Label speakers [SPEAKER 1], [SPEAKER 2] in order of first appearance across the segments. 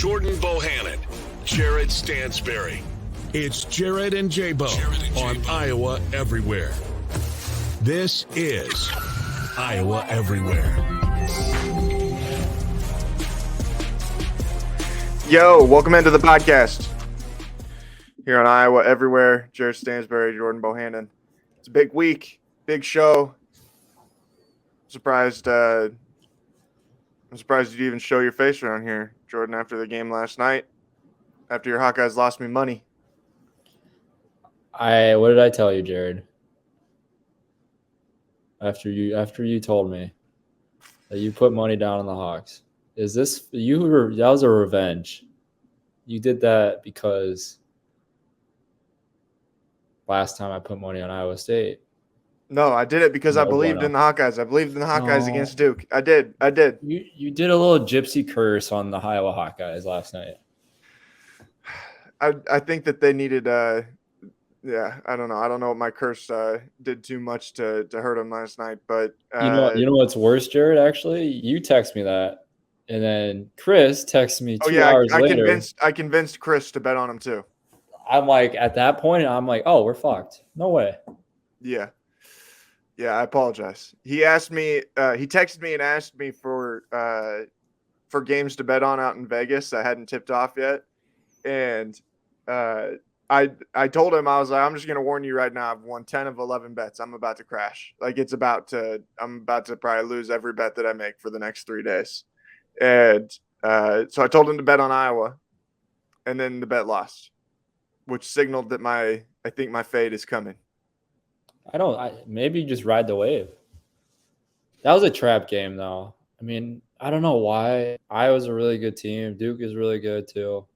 [SPEAKER 1] Jordan Bohannon, Jared Stansbury. It's Jared and J-Bo on Iowa Everywhere. This is Iowa Everywhere.
[SPEAKER 2] Yo, welcome into the podcast. Here on Iowa Everywhere, Jared Stansbury, Jordan Bohannon. It's a big week, big show. I'm surprised you'd even show your face around here, Jordan, after the game last night, after your Hawkeyes lost me money.
[SPEAKER 3] What did I tell you, Jared? After you told me that you put money down on the Hawks. That was a revenge. You did that because last time I put money on Iowa State.
[SPEAKER 2] No, I did it because I believed in the Hawkeyes. I believed in the Hawkeyes against Duke. I did.
[SPEAKER 3] You did a little gypsy curse on the Iowa Hawkeyes last night.
[SPEAKER 2] I think that they needed I don't know. I don't know what my curse did too much to hurt them last night, but
[SPEAKER 3] you know what's worse, Jared? Actually, you text me that, and then Chris texted me 2 hours later.
[SPEAKER 2] I convinced Chris to bet on him too.
[SPEAKER 3] I'm like, at that point, I'm like, oh, we're fucked. No way.
[SPEAKER 2] Yeah, I apologize. He asked me. He texted me and asked me for games to bet on out in Vegas. I hadn't tipped off yet, and I told him, I was like, I'm just gonna warn you right now. I've won 10 of 11 bets. I'm about to crash. Like I'm about to probably lose every bet that I make for the next 3 days. And so I told him to bet on Iowa, and then the bet lost, which signaled that I think my fate is coming.
[SPEAKER 3] Maybe just ride the wave. That was a trap game, though. I mean, I don't know why. Iowa's a really good team. Duke is really good, too.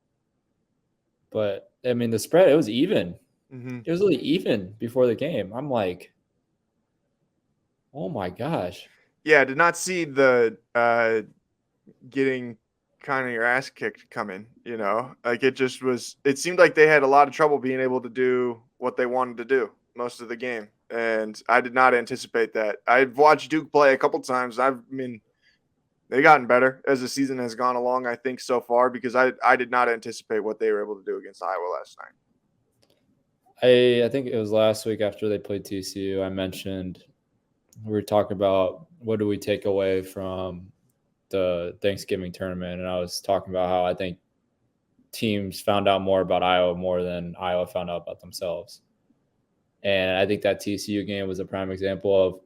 [SPEAKER 3] But, I mean, the spread, it was even. Mm-hmm. It was really even before the game. I'm like, oh, my gosh.
[SPEAKER 2] Yeah, I did not see the getting kind of your ass kicked coming, you know. Like, it seemed like they had a lot of trouble being able to do what they wanted to do most of the game. And I did not anticipate that. I've watched Duke play a couple times. They've gotten better as the season has gone along, I think, so far, because I did not anticipate what they were able to do against Iowa last night.
[SPEAKER 3] I think it was last week after they played TCU, I mentioned we were talking about what do we take away from the Thanksgiving tournament, and I was talking about how I think teams found out more about Iowa more than Iowa found out about themselves. And I think that TCU game was a prime example of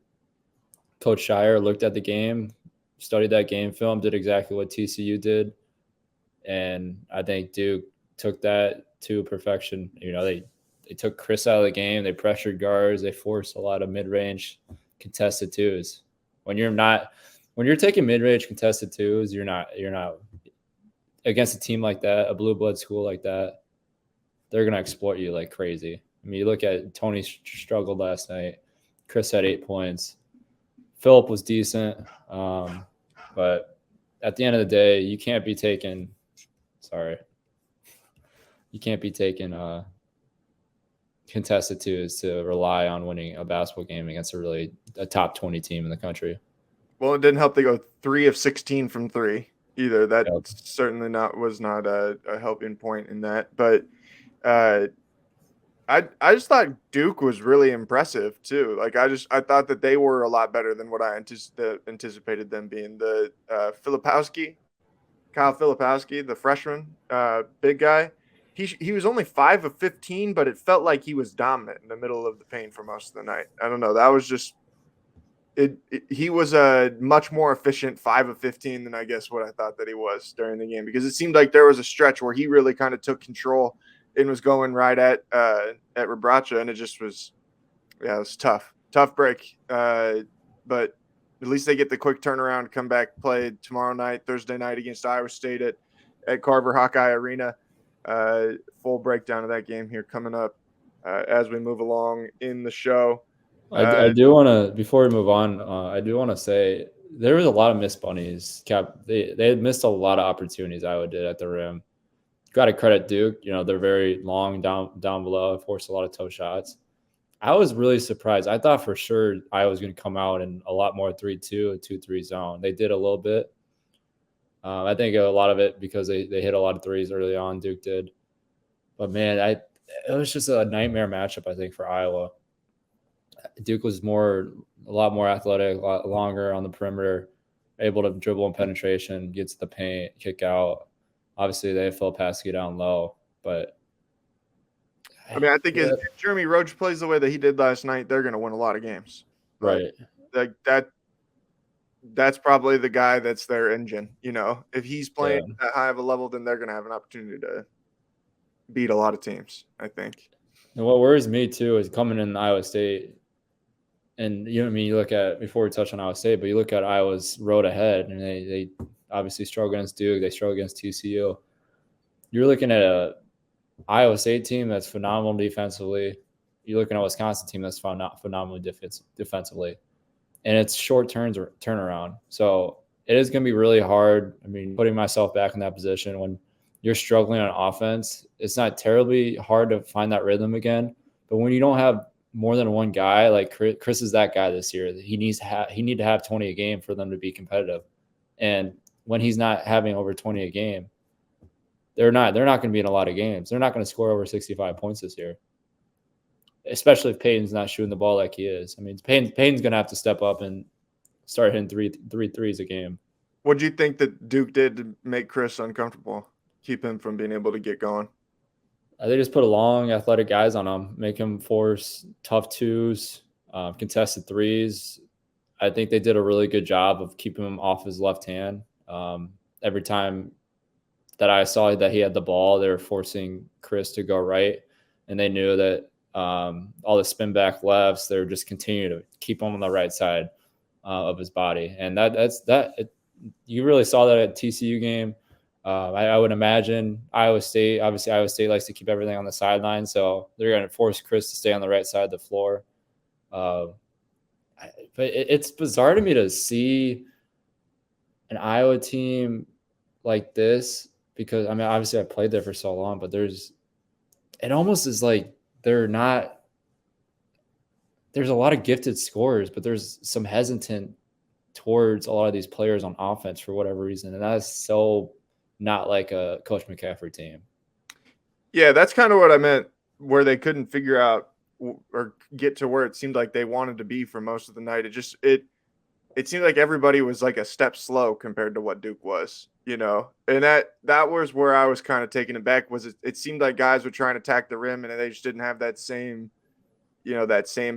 [SPEAKER 3] Coach Shire looked at the game, studied that game film, did exactly what TCU did. And I think Duke took that to perfection. You know, they took Chris out of the game. They pressured guards. They forced a lot of mid-range contested twos. When you're taking mid-range contested twos, you're not against a team like that, a blue blood school like that, they're going to exploit you like crazy. I mean, you look at Tony struggled last night. Chris had 8 points. Phillip was decent. But at the end of the day, you can't be taking contested twos to rely on winning a basketball game against a top 20 team in the country.
[SPEAKER 2] Well, it didn't help they go 3 of 16 from 3 either. That certainly was not a helping point in that. But I just thought Duke was really impressive too. Like I thought that they were a lot better than what I anticipated them being. The Kyle Filipowski, the freshman, big guy. He was only 5 of 15, but it felt like he was dominant in the middle of the paint for most of the night. I don't know. That was just it. He was a much more efficient 5 of 15 than I guess what I thought that he was during the game, because it seemed like there was a stretch where he really kind of took control and was going right at Rebraca, and it just was, it was tough break. But at least they get the quick turnaround, come back, play tomorrow night, Thursday night against Iowa State at Carver Hawkeye Arena. Full breakdown of that game here coming up as we move along in the show.
[SPEAKER 3] I do want to, before we move on, I do want to say there was a lot of missed bunnies. They had missed a lot of opportunities Iowa did at the rim. Got to credit Duke. You know, they're very long down below, forced a lot of toe shots. I was really surprised. I thought for sure Iowa was going to come out in a lot more 3-2 and 2-3 zone. They did a little bit. I think a lot of it because they hit a lot of threes early on. Duke did, but man, it was just a nightmare matchup. I think for Iowa, Duke was a lot more athletic, a lot longer on the perimeter, able to dribble and penetration, get to the paint, kick out. Obviously, they have Phil Paskey down low, but
[SPEAKER 2] I mean, I think
[SPEAKER 3] yeah,
[SPEAKER 2] if Jeremy Roach plays the way that he did last night, they're going to win a lot of games.
[SPEAKER 3] right.
[SPEAKER 2] Like that's probably the guy that's their engine. If he's playing
[SPEAKER 3] Yeah.
[SPEAKER 2] at that high of a level, then they're going to have an opportunity to beat a lot of teams, I think.
[SPEAKER 3] And what worries me too is coming in Iowa State, and you know what I mean. You look at before we touch on Iowa State, but you look at Iowa's road ahead, and they obviously struggle against Duke. They struggle against TCU. You're looking at a Iowa State team that's phenomenal defensively. You're looking at a Wisconsin team that's phenomenally defensively, and it's short turnaround. So it is going to be really hard. I mean, putting myself back in that position when you're struggling on offense, it's not terribly hard to find that rhythm again. But when you don't have more than one guy, like Chris is that guy this year. He need to have 20 a game for them to be competitive. And when he's not having over 20 a game, they're not going to be in a lot of games. They're not going to score over 65 points this year, especially if Payton's not shooting the ball like he is. I mean, Payton's going to have to step up and start hitting three threes a game.
[SPEAKER 2] What do you think that Duke did to make Chris uncomfortable, keep him from being able to get going?
[SPEAKER 3] They just put long, athletic guys on him, make him force tough twos, contested threes. I think they did a really good job of keeping him off his left hand. Every time that I saw that he had the ball, they were forcing Chris to go right, and they knew that all the spin back lefts, they were just continuing to keep him on the right side of his body, and you really saw that at TCU game. I would imagine Iowa State likes to keep everything on the sideline, so they're going to force Chris to stay on the right side of the floor. But it's bizarre to me to see an Iowa team like this because, I mean, obviously I played there for so long, but it almost is like there's a lot of gifted scorers, but there's some hesitant towards a lot of these players on offense for whatever reason. And that's so not like a Coach McCaffrey team.
[SPEAKER 2] Yeah, that's kind of what I meant, where they couldn't figure out or get to where it seemed like they wanted to be for most of the night. It seemed like everybody was like a step slow compared to what Duke was, and that was where I was kind of taken aback. It seemed like guys were trying to attack the rim and they just didn't have that same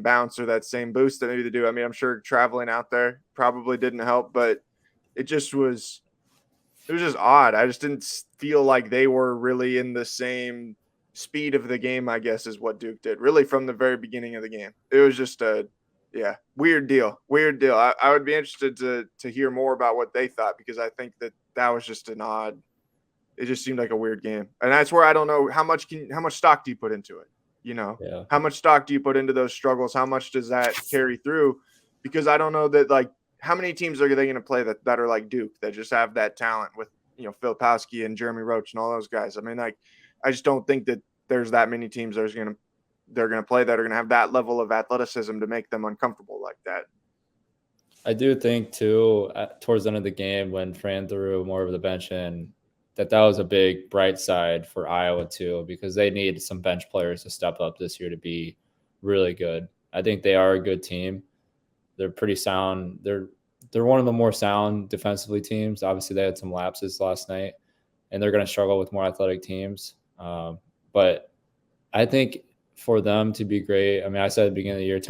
[SPEAKER 2] bounce or that same boost that maybe they do. I mean, I'm sure traveling out there probably didn't help, but it was just odd. I just didn't feel like they were really in the same speed of the game, I guess, is what Duke did, really from the very beginning of the game. It was just weird deal. I would be interested to hear more about what they thought, because I think that was just it just seemed like a weird game. And that's where I don't know how much stock do you put into it?
[SPEAKER 3] Yeah.
[SPEAKER 2] How much stock do you put into those struggles? How much does that carry through? Because I don't know that, like, how many teams are they going to play that are like Duke, that just have that talent with, Phil Paskey and Jeremy Roach and all those guys? I mean, like, I just don't think that there's that many teams they're going to play that are going to have that level of athleticism to make them uncomfortable like that.
[SPEAKER 3] I do think too, towards the end of the game when Fran threw more of the bench in, that was a big bright side for Iowa too, because they need some bench players to step up this year to be really good. I think they are a good team. They're pretty sound. They're one of the more sound defensively teams. Obviously, they had some lapses last night, and they're going to struggle with more athletic teams. But I think for them to be great, I mean, I said at the beginning of the year,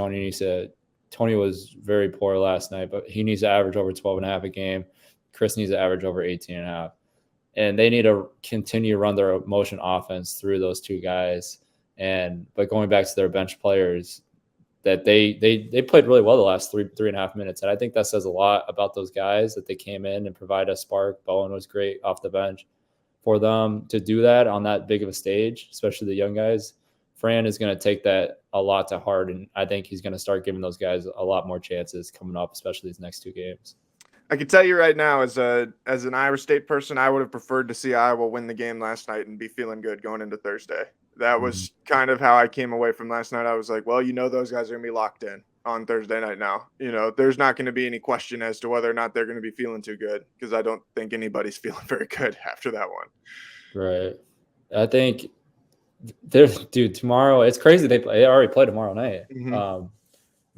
[SPEAKER 3] Tony was very poor last night, but he needs to average over 12.5 a game. Chris needs to average over 18.5. And they need to continue to run their motion offense through those two guys. But going back to their bench players, that they played really well the last 3.5 minutes. And I think that says a lot about those guys, that they came in and provide a spark. Bowen was great off the bench. For them to do that on that big of a stage, especially the young guys, Fran is going to take that a lot to heart. And I think he's going to start giving those guys a lot more chances coming up, especially these next two games.
[SPEAKER 2] I can tell you right now, as an Iowa State person, I would have preferred to see Iowa win the game last night and be feeling good going into Thursday. That was kind of how I came away from last night. I was like, well, those guys are going to be locked in. on Thursday night now. There's not going to be any question as to whether or not they're going to be feeling too good, because I don't think anybody's feeling very good after that one.
[SPEAKER 3] Right. I think tomorrow it's crazy. They already play tomorrow night.
[SPEAKER 2] Mm-hmm.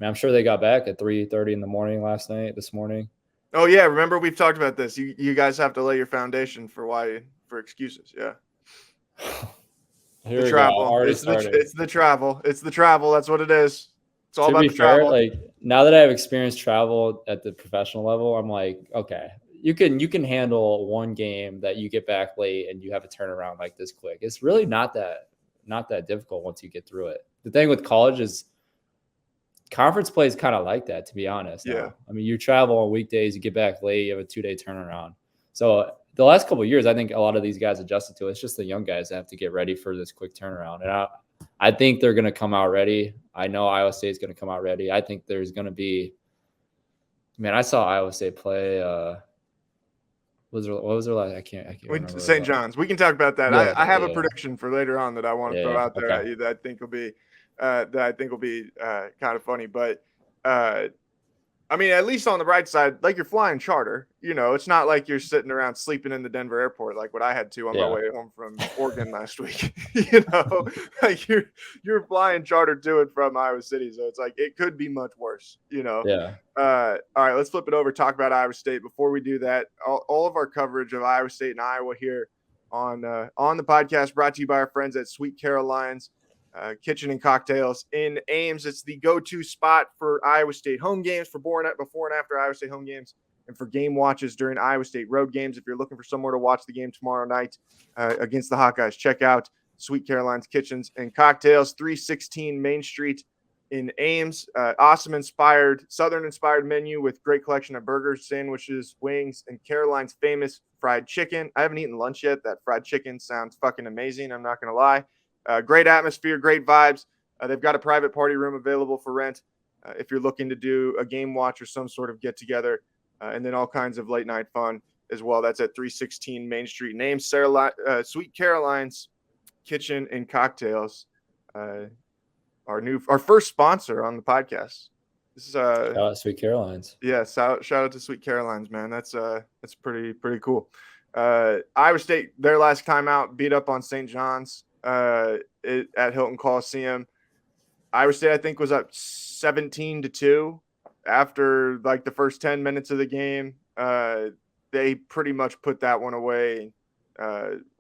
[SPEAKER 3] I'm sure they got back at 3:30 in the morning this morning.
[SPEAKER 2] Oh yeah, remember we've talked about this. You guys have to lay your foundation for excuses. Yeah.
[SPEAKER 3] Here
[SPEAKER 2] The
[SPEAKER 3] we
[SPEAKER 2] travel.
[SPEAKER 3] go. Already
[SPEAKER 2] It's
[SPEAKER 3] started.
[SPEAKER 2] the travel. It's the travel. That's what it is. It's all
[SPEAKER 3] To
[SPEAKER 2] about
[SPEAKER 3] be
[SPEAKER 2] the
[SPEAKER 3] fair,
[SPEAKER 2] travel.
[SPEAKER 3] like now that I've experienced travel at the professional level, I'm like, okay, you can handle one game that you get back late and you have a turnaround like this quick. It's really not that difficult once you get through it. The thing with college is conference play is kind of like that, to be honest.
[SPEAKER 2] Yeah.
[SPEAKER 3] Now. I mean, you travel on weekdays, you get back late, you have a 2-day turnaround. So the last couple of years, I think a lot of these guys adjusted to it. It's just the young guys that have to get ready for this quick turnaround. And I think they're going to come out ready. I know Iowa State's going to come out ready. I think there's going to be – man, I saw Iowa State play what was their last – I can't remember.
[SPEAKER 2] St. John's. We can talk about that.
[SPEAKER 3] Yeah,
[SPEAKER 2] I have a prediction for later on that I want to throw out there
[SPEAKER 3] okay.
[SPEAKER 2] at you that I think will be kind of funny. But I mean, at least on the right side, like you're flying charter. It's not like you're sitting around sleeping in the Denver airport like what I had to on my way home from Oregon last week. Like you're flying charter to and from Iowa City, so it's like it could be much worse.
[SPEAKER 3] Yeah.
[SPEAKER 2] All right, let's flip it over. Talk about Iowa State. Before we do that, all of our coverage of Iowa State and Iowa here on the podcast brought to you by our friends at Sweet Caroline's Kitchen and Cocktails in Ames. It's the go-to spot for Iowa State home games, for before and after Iowa State home games, and for game watches during Iowa State road games. If you're looking for somewhere to watch the game tomorrow night against the Hawkeyes, check out Sweet Caroline's Kitchens and Cocktails, 316 Main Street in Ames. Awesome Southern-inspired menu with great collection of burgers, sandwiches, wings, and Caroline's famous fried chicken. I haven't eaten lunch yet. That fried chicken sounds fucking amazing. I'm not going to lie. Great atmosphere, great vibes. They've got a private party room available for rent if you're looking to do a game watch or some sort of get-together, and then all kinds of late-night fun as well. That's at 316 Main Street. Name Sweet Caroline's Kitchen and Cocktails. Our first sponsor on the podcast. This is
[SPEAKER 3] shout out Sweet Caroline's.
[SPEAKER 2] Yeah, shout out to Sweet Caroline's, man. That's pretty cool. Iowa State, their last time out, beat up on St. John's at Hilton Coliseum. Iowa State, I think, was up 17-2 after like the first 10 minutes of the game. They pretty much put that one away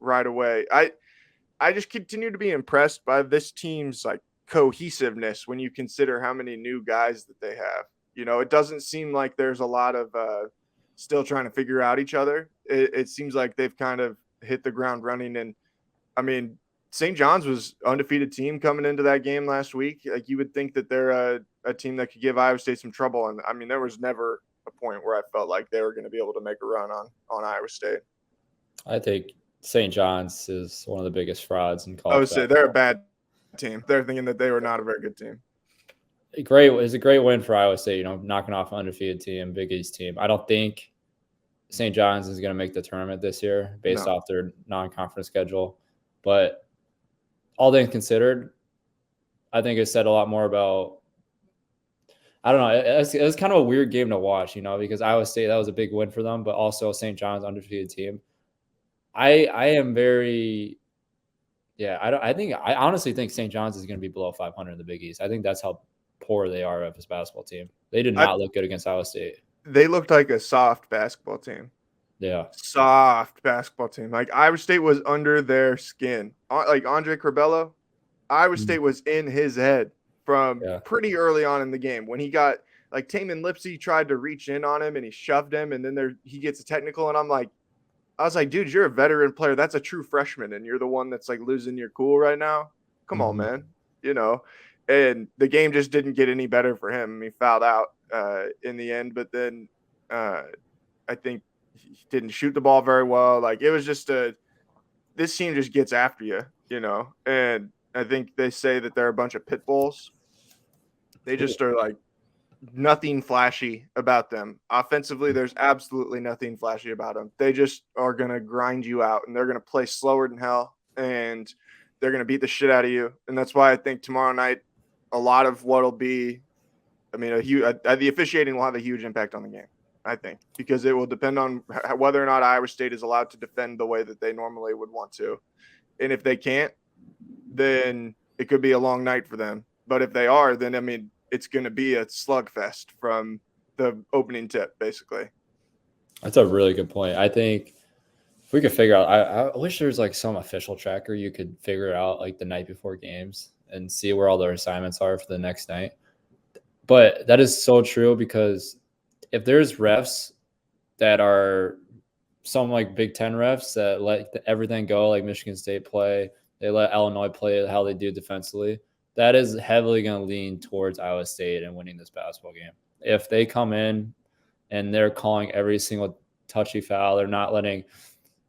[SPEAKER 2] right away. I just continue to be impressed by this team's like cohesiveness when you consider how many new guys that they have. It doesn't seem like there's a lot of still trying to figure out each other. It seems like they've kind of hit the ground running. And I mean, St. John's was undefeated team coming into that game last week. Like you would think that they're a team that could give Iowa State some trouble. And I mean, there was never a point where I felt like they were going to be able to make a run on Iowa State.
[SPEAKER 3] I think St. John's is one of the biggest frauds in college.
[SPEAKER 2] I would say they're a bad team. They're thinking that they were not a very good team.
[SPEAKER 3] It's a great win for Iowa State, knocking off an undefeated team, Big East team. I don't think St. John's is going to make the tournament this year based off their non-conference schedule. But all things considered, I think it said a lot more about – I don't know. It was kind of a weird game to watch, because Iowa State, that was a big win for them, but also St. John's undefeated team. I am very – I honestly think St. John's is going to be below 500 in the Big East. I think that's how poor they are of this basketball team. They did not look good against Iowa State.
[SPEAKER 2] They looked like a soft basketball team.
[SPEAKER 3] Yeah.
[SPEAKER 2] Soft basketball team. Like Iowa State was under their skin. Like Andre Curbelo, Iowa State was in his head from pretty early on in the game when he got like Taman Lipsey tried to reach in on him and he shoved him and then he gets a technical and I was like, dude, you're a veteran player. That's a true freshman and you're the one that's like losing your cool right now. Come on, man. And the game just didn't get any better for him. He fouled out in the end, but then I think he didn't shoot the ball very well. Like it was just this team just gets after you, and I think they say that they're a bunch of pit bulls. They just are like nothing flashy about them. Offensively, there's absolutely nothing flashy about them. They just are going to grind you out and they're going to play slower than hell and they're going to beat the shit out of you. And that's why I think tomorrow night, a lot of what'll be I mean, the officiating will have a huge impact on the game, I think, because it will depend on whether or not Iowa State is allowed to defend the way that they normally would want to. And if they can't, then it could be a long night for them. But if they are, then, I mean, it's going to be a slugfest from the opening tip, basically.
[SPEAKER 3] That's a really good point. I think if we could figure out, I wish there was like some official tracker you could figure out like the night before games and see where all their assignments are for the next night. But that is so true, because if there's refs that are some like Big Ten refs that let everything go, like Michigan State play, they let Illinois play how they do defensively, that is heavily going to lean towards Iowa State and winning this basketball game. If they come in and they're calling every single touchy foul, they're not letting –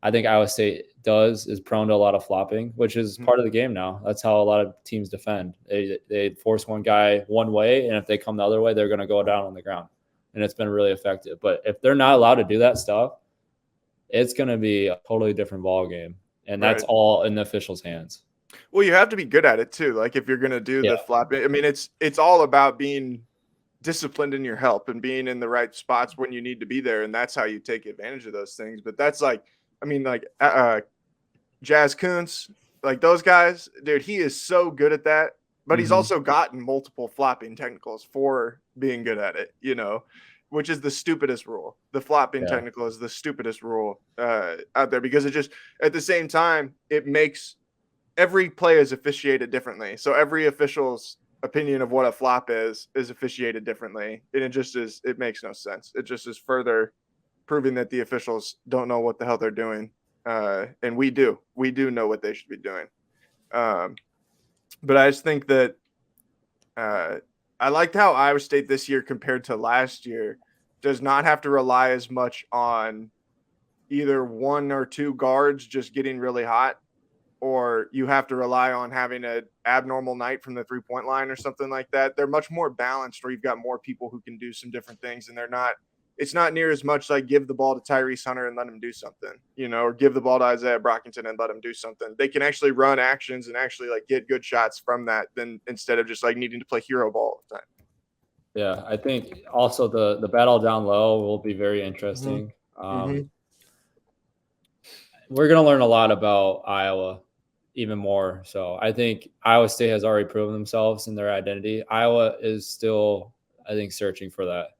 [SPEAKER 3] I think Iowa State is prone to a lot of flopping, which is part of the game now. That's how a lot of teams defend. They force one guy one way, and if they come the other way, they're going to go down on the ground. And it's been really effective. But if they're not allowed to do that stuff, it's going to be a totally different ball game. And that's all in the officials' hands.
[SPEAKER 2] Well, you have to be good at it too. Like if you're going to do the flopping, I mean, it's all about being disciplined in your help and being in the right spots when you need to be there. And that's how you take advantage of those things. But that's like, I mean, like Jazz Kuntz, like those guys, dude, he is so good at that. But he's also gotten multiple flopping technicals for being good at it, which is the stupidest rule. The flopping technical is the stupidest rule out there, because it just, at the same time, it makes every play is officiated differently. So every official's opinion of what a flop is officiated differently. And it makes no sense. It just is further proving that the officials don't know what the hell they're doing. And we do know what they should be doing. But I just think that I liked how Iowa State this year compared to last year does not have to rely as much on either one or two guards just getting really hot, or you have to rely on having an abnormal night from the 3-point line or something like that. They're much more balanced, where you've got more people who can do some different things, and it's not near as much like give the ball to Tyrese Hunter and let him do something, or give the ball to Isaiah Brockington and let him do something. They can actually run actions and actually like get good shots from that, than instead of just like needing to play hero ball all the time.
[SPEAKER 3] Yeah, I think also the battle down low will be very interesting. We're going to learn a lot about Iowa, even more. So I think Iowa State has already proven themselves in their identity. Iowa is still, I think, searching for that.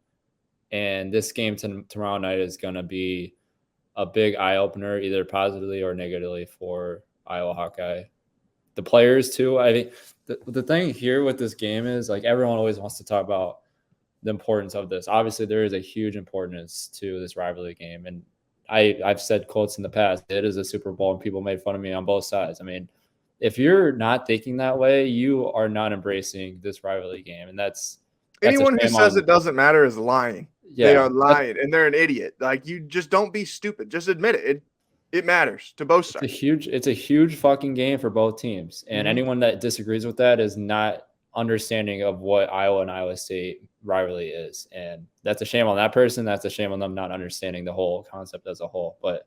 [SPEAKER 3] And this game tomorrow night is going to be a big eye-opener, either positively or negatively, for Iowa Hawkeye. The players, too. I think the thing here with this game is, like, everyone always wants to talk about the importance of this. Obviously, there is a huge importance to this rivalry game. And I've said quotes in the past, it is a Super Bowl, and people made fun of me on both sides. I mean, if you're not thinking that way, you are not embracing this rivalry game. And that's
[SPEAKER 2] anyone who says it doesn't matter is lying. Yeah, they are lying, and they're an idiot. Like, you just don't be stupid. Just admit it. It matters to both sides.
[SPEAKER 3] It's a huge fucking game for both teams. And anyone that disagrees with that is not understanding of what Iowa and Iowa State rivalry is. And that's a shame on that person. That's a shame on them not understanding the whole concept as a whole. But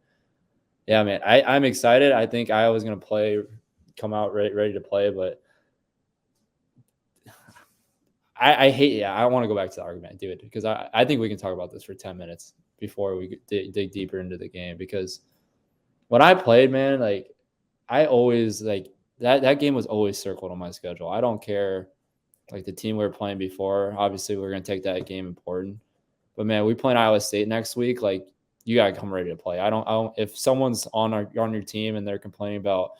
[SPEAKER 3] yeah, man, I'm excited. I think Iowa's going to come out ready to play, but I hate, I want to go back to the argument, dude, because I think we can talk about this for 10 minutes before we dig deeper into the game. Because when I played, man, like, I always, like, that game was always circled on my schedule. I don't care, like, the team we were playing before. Obviously, we're going to take that game important. But, man, we playing Iowa State next week. Like, you got to come ready to play. I don't if someone's on your team and they're complaining about,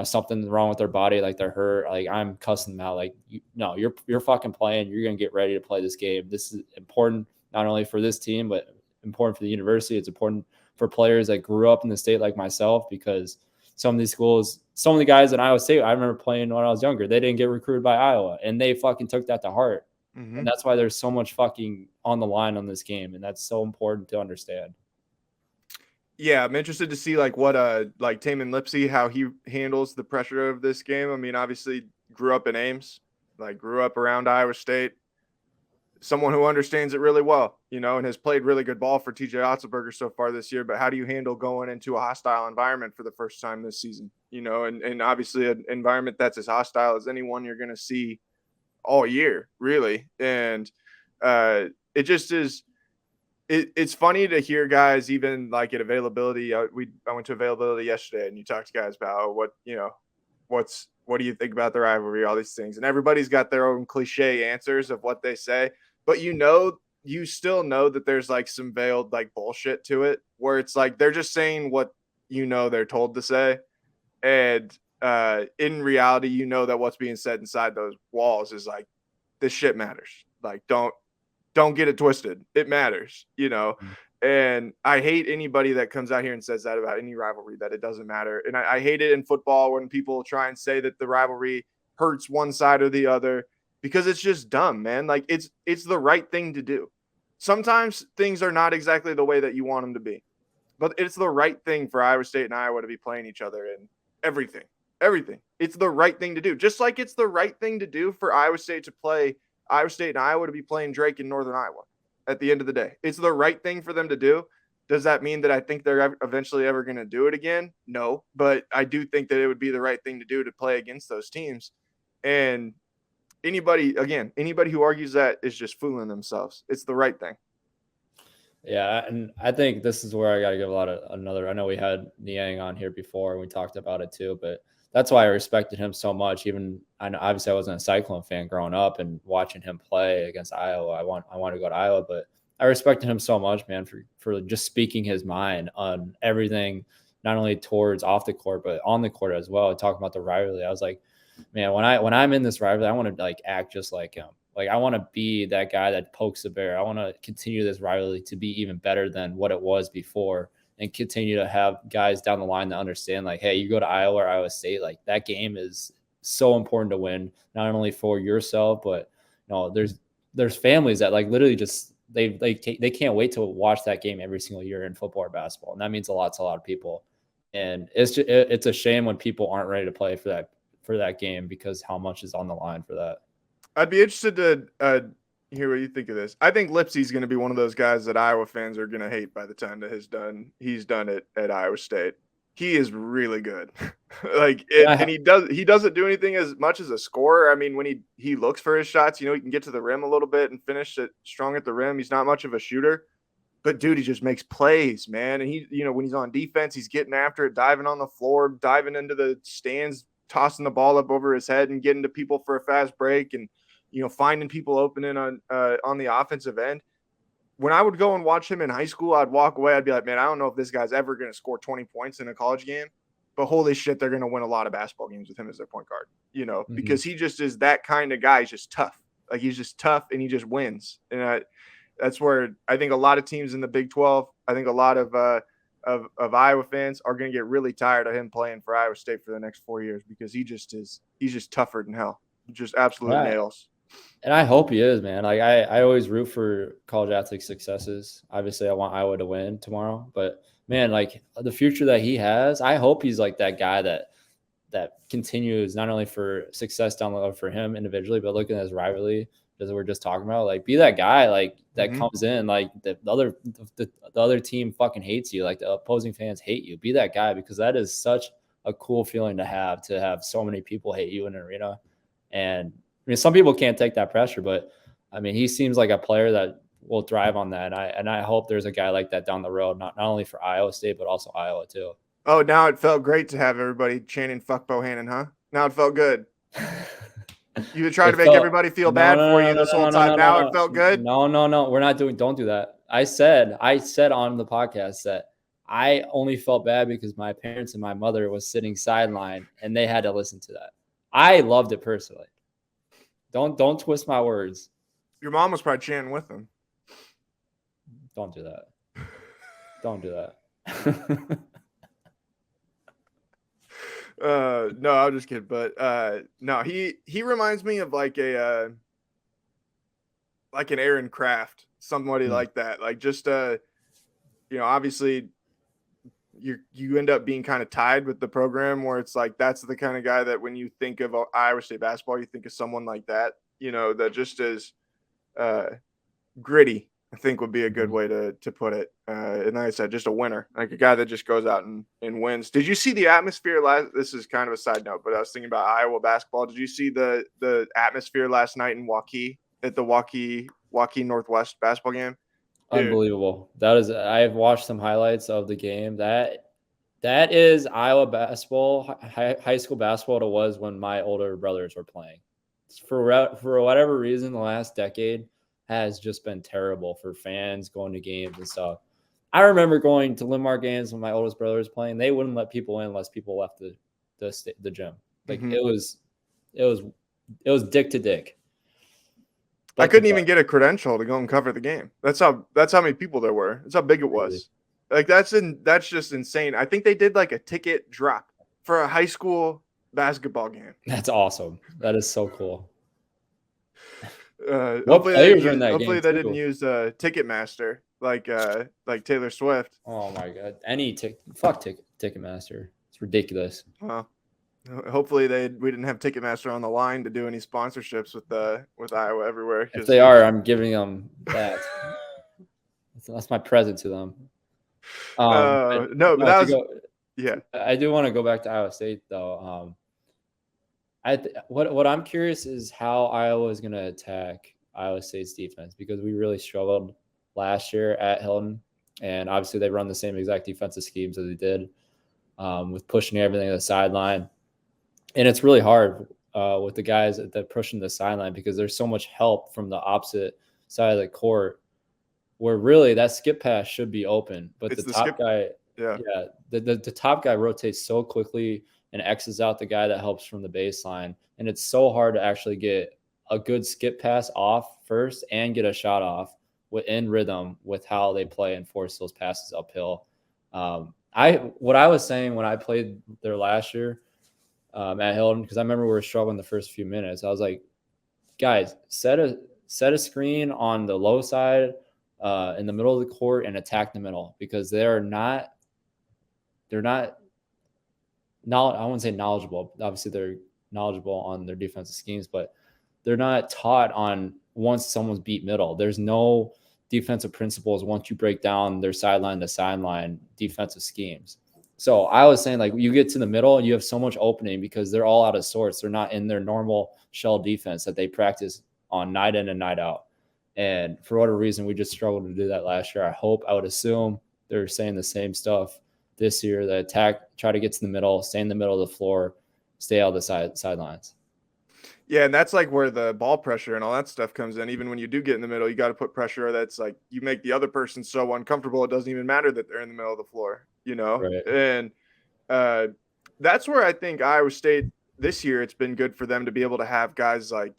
[SPEAKER 3] something wrong with their body, like they're hurt, like, I'm cussing them out. Like, you're fucking playing. You're going to get ready to play this game. This is important not only for this team, but important for the university. It's important for players that grew up in the state like myself, because some of these schools, some of the guys in Iowa State, I remember playing when I was younger, they didn't get recruited by Iowa, and they fucking took that to heart. And that's why there's so much fucking on the line on this game, and that's so important to understand.
[SPEAKER 2] Yeah, I'm interested to see like what like Tamin Lipsey, how he handles the pressure of this game. I mean, obviously grew up in Ames, like grew up around Iowa State, someone who understands it really well, and has played really good ball for TJ Otzelberger so far this year. But how do you handle going into a hostile environment for the first time this season? And obviously an environment that's as hostile as anyone you're going to see all year, really. And It just is. It's funny to hear guys even like at availability. I went to availability yesterday, and you talked to guys about what do you think about the rivalry, all these things, and everybody's got their own cliche answers of what they say, but you still know that there's like some veiled like bullshit to it, where it's like they're just saying what they're told to say, and in reality, that what's being said inside those walls is like this shit matters. Like don't get it twisted. It matters. And I hate anybody that comes out here and says that about any rivalry, that it doesn't matter. And I hate it in football when people try and say that the rivalry hurts one side or the other, because it's just dumb, man. Like it's the right thing to do. Sometimes things are not exactly the way that you want them to be, but it's the right thing for Iowa State and Iowa to be playing each other in everything. It's the right thing to do. Just like it's the right thing to do for Iowa State and Iowa to be playing Drake in Northern Iowa at the end of the day. It's the right thing for them to do. Does that mean that I think they're eventually ever going to do it again? No, but I do think that it would be the right thing to do to play against those teams. And anybody who argues that is just fooling themselves. It's the right thing.
[SPEAKER 3] Yeah, and I think this is where I got to give I know we had Niang on here before and we talked about it too, but that's why I respected him so much. Even I know obviously I wasn't a Cyclone fan growing up, and watching him play against Iowa, I want to go to Iowa, but I respected him so much, man, for just speaking his mind on everything, not only towards off the court but on the court as well. Talking about the rivalry, I was like, man, when I'm in this rivalry, I want to like act just like him. Like I want to be that guy that pokes the bear. I want to continue this rivalry to be even better than what it was before, and continue to have guys down the line that understand, like, hey, you go to Iowa or Iowa State, like that game is so important to win, not only for yourself, but there's families that like literally just they can't wait to watch that game every single year in football or basketball, and that means a lot to a lot of people. And it's a shame when people aren't ready to play for that game because how much is on the line for that.
[SPEAKER 2] I'd be interested to hear what you think of this. I think Lipsey's going to be one of those guys that Iowa fans are going to hate by the time that he's done it at Iowa State. He is really good. And he doesn't do anything as much as a scorer. I mean, when he looks for his shots, he can get to the rim a little bit and finish it strong at the rim. He's not much of a shooter, but dude, he just makes plays, man. And he, when he's on defense, he's getting after it, diving on the floor, diving into the stands, tossing the ball up over his head and getting to people for a fast break, and finding people opening on the offensive end. When I would go and watch him in high school, I'd walk away. I'd be like, man, I don't know if this guy's ever going to score 20 points in a college game, but holy shit, they're going to win a lot of basketball games with him as their point guard, because he just is that kind of guy. He's just tough. Like he's just tough and he just wins. And that's where I think a lot of teams in the Big 12, I think a lot of Iowa fans are going to get really tired of him playing for Iowa State for the next 4 years, because he's just tougher than hell. Just absolute nails.
[SPEAKER 3] And I hope he is, man. Like I always root for college athlete successes. Obviously, I want Iowa to win tomorrow, but man, like the future that he has, I hope he's like that guy that continues not only for success down the road for him individually, but looking at his rivalry, as we're just talking about, like be that guy like that comes in, like the other team fucking hates you, like the opposing fans hate you. Be that guy, because that is such a cool feeling to have so many people hate you in an arena. And I mean, some people can't take that pressure, but I mean, he seems like a player that will thrive on that. And I hope there's a guy like that down the road, not only for Iowa State, but also Iowa too.
[SPEAKER 2] Oh, now it felt great to have everybody chanting "fuck Bohannon," huh? Now it felt good. You would try to make everybody feel bad for you this whole time. Now it felt good.
[SPEAKER 3] No. Don't do that. I said on the podcast that I only felt bad because my parents and my mother was sitting sideline and they had to listen to that. I loved it personally. Don't twist my words.
[SPEAKER 2] Your mom was probably chanting with them.
[SPEAKER 3] Don't do that. Don't do that.
[SPEAKER 2] No, I'm just kidding. But no, he reminds me of like an Aaron Kraft, somebody like that. Like just obviously you end up being kind of tied with the program, where it's like that's the kind of guy that when you think of Iowa State basketball, you think of someone like that, that just is gritty, I think would be a good way to put it. And like I said, just a winner, like a guy that just goes out and wins. Did you see the atmosphere this is kind of a side note, but I was thinking about Iowa basketball. Did you see the atmosphere last night in Waukee at the Waukee Joaquin Northwest basketball game. Dude.
[SPEAKER 3] Unbelievable. I've watched some highlights of the game. That is Iowa basketball, high school basketball. It was when my older brothers were playing. For whatever reason, the last decade has just been terrible for fans going to games and stuff. I remember going to Linmark games when my oldest brother was playing. They wouldn't let people in unless people left the gym. Like it was dick to dick.
[SPEAKER 2] I couldn't even get a credential to go and cover the game. That's how many people there were. That's how big it was. Like that's just insane. I think they did like a ticket drop for a high school basketball game.
[SPEAKER 3] That's awesome. That is so cool.
[SPEAKER 2] Hopefully they didn't use Ticketmaster like Taylor Swift.
[SPEAKER 3] Oh my god. Fuck Ticketmaster. It's ridiculous.
[SPEAKER 2] Well, hopefully we didn't have Ticketmaster on the line to do any sponsorships with Iowa Everywhere.
[SPEAKER 3] If they are, I'm giving them that. That's my present to them.
[SPEAKER 2] I do
[SPEAKER 3] want to go back to Iowa State though. What I'm curious is how Iowa is going to attack Iowa State's defense, because we really struggled last year at Hilton, and obviously they run the same exact defensive schemes as they did with pushing everything to the sideline, and it's really hard with the guys that are pushing the sideline because there's so much help from the opposite side of the court, where really that skip pass should be open, but the top guy rotates so quickly and X's out the guy that helps from the baseline. And it's so hard to actually get a good skip pass off first and get a shot off in rhythm with how they play and force those passes uphill. What I was saying when I played there last year at Hilton, because I remember we were struggling the first few minutes. I was like, guys, set a screen on the low side in the middle of the court and attack the middle, because they're not I wouldn't say knowledgeable. Obviously, they're knowledgeable on their defensive schemes, but they're not taught on once someone's beat middle. There's no defensive principles once you break down their sideline to sideline defensive schemes. So I was saying, like, you get to the middle and you have so much opening because they're all out of sorts. They're not in their normal shell defense that they practice on night in and night out. And for whatever reason, we just struggled to do that last year. I would assume they're saying the same stuff this year. The attack, try to get to the middle, stay in the middle of the floor, stay out of the sidelines.
[SPEAKER 2] Yeah, and that's like where the ball pressure and all that stuff comes in. Even when you do get in the middle, you got to put pressure that's like you make the other person so uncomfortable it doesn't even matter that they're in the middle of the floor, you know?
[SPEAKER 3] Right.
[SPEAKER 2] And that's where I think Iowa State this year, it's been good for them to be able to have guys like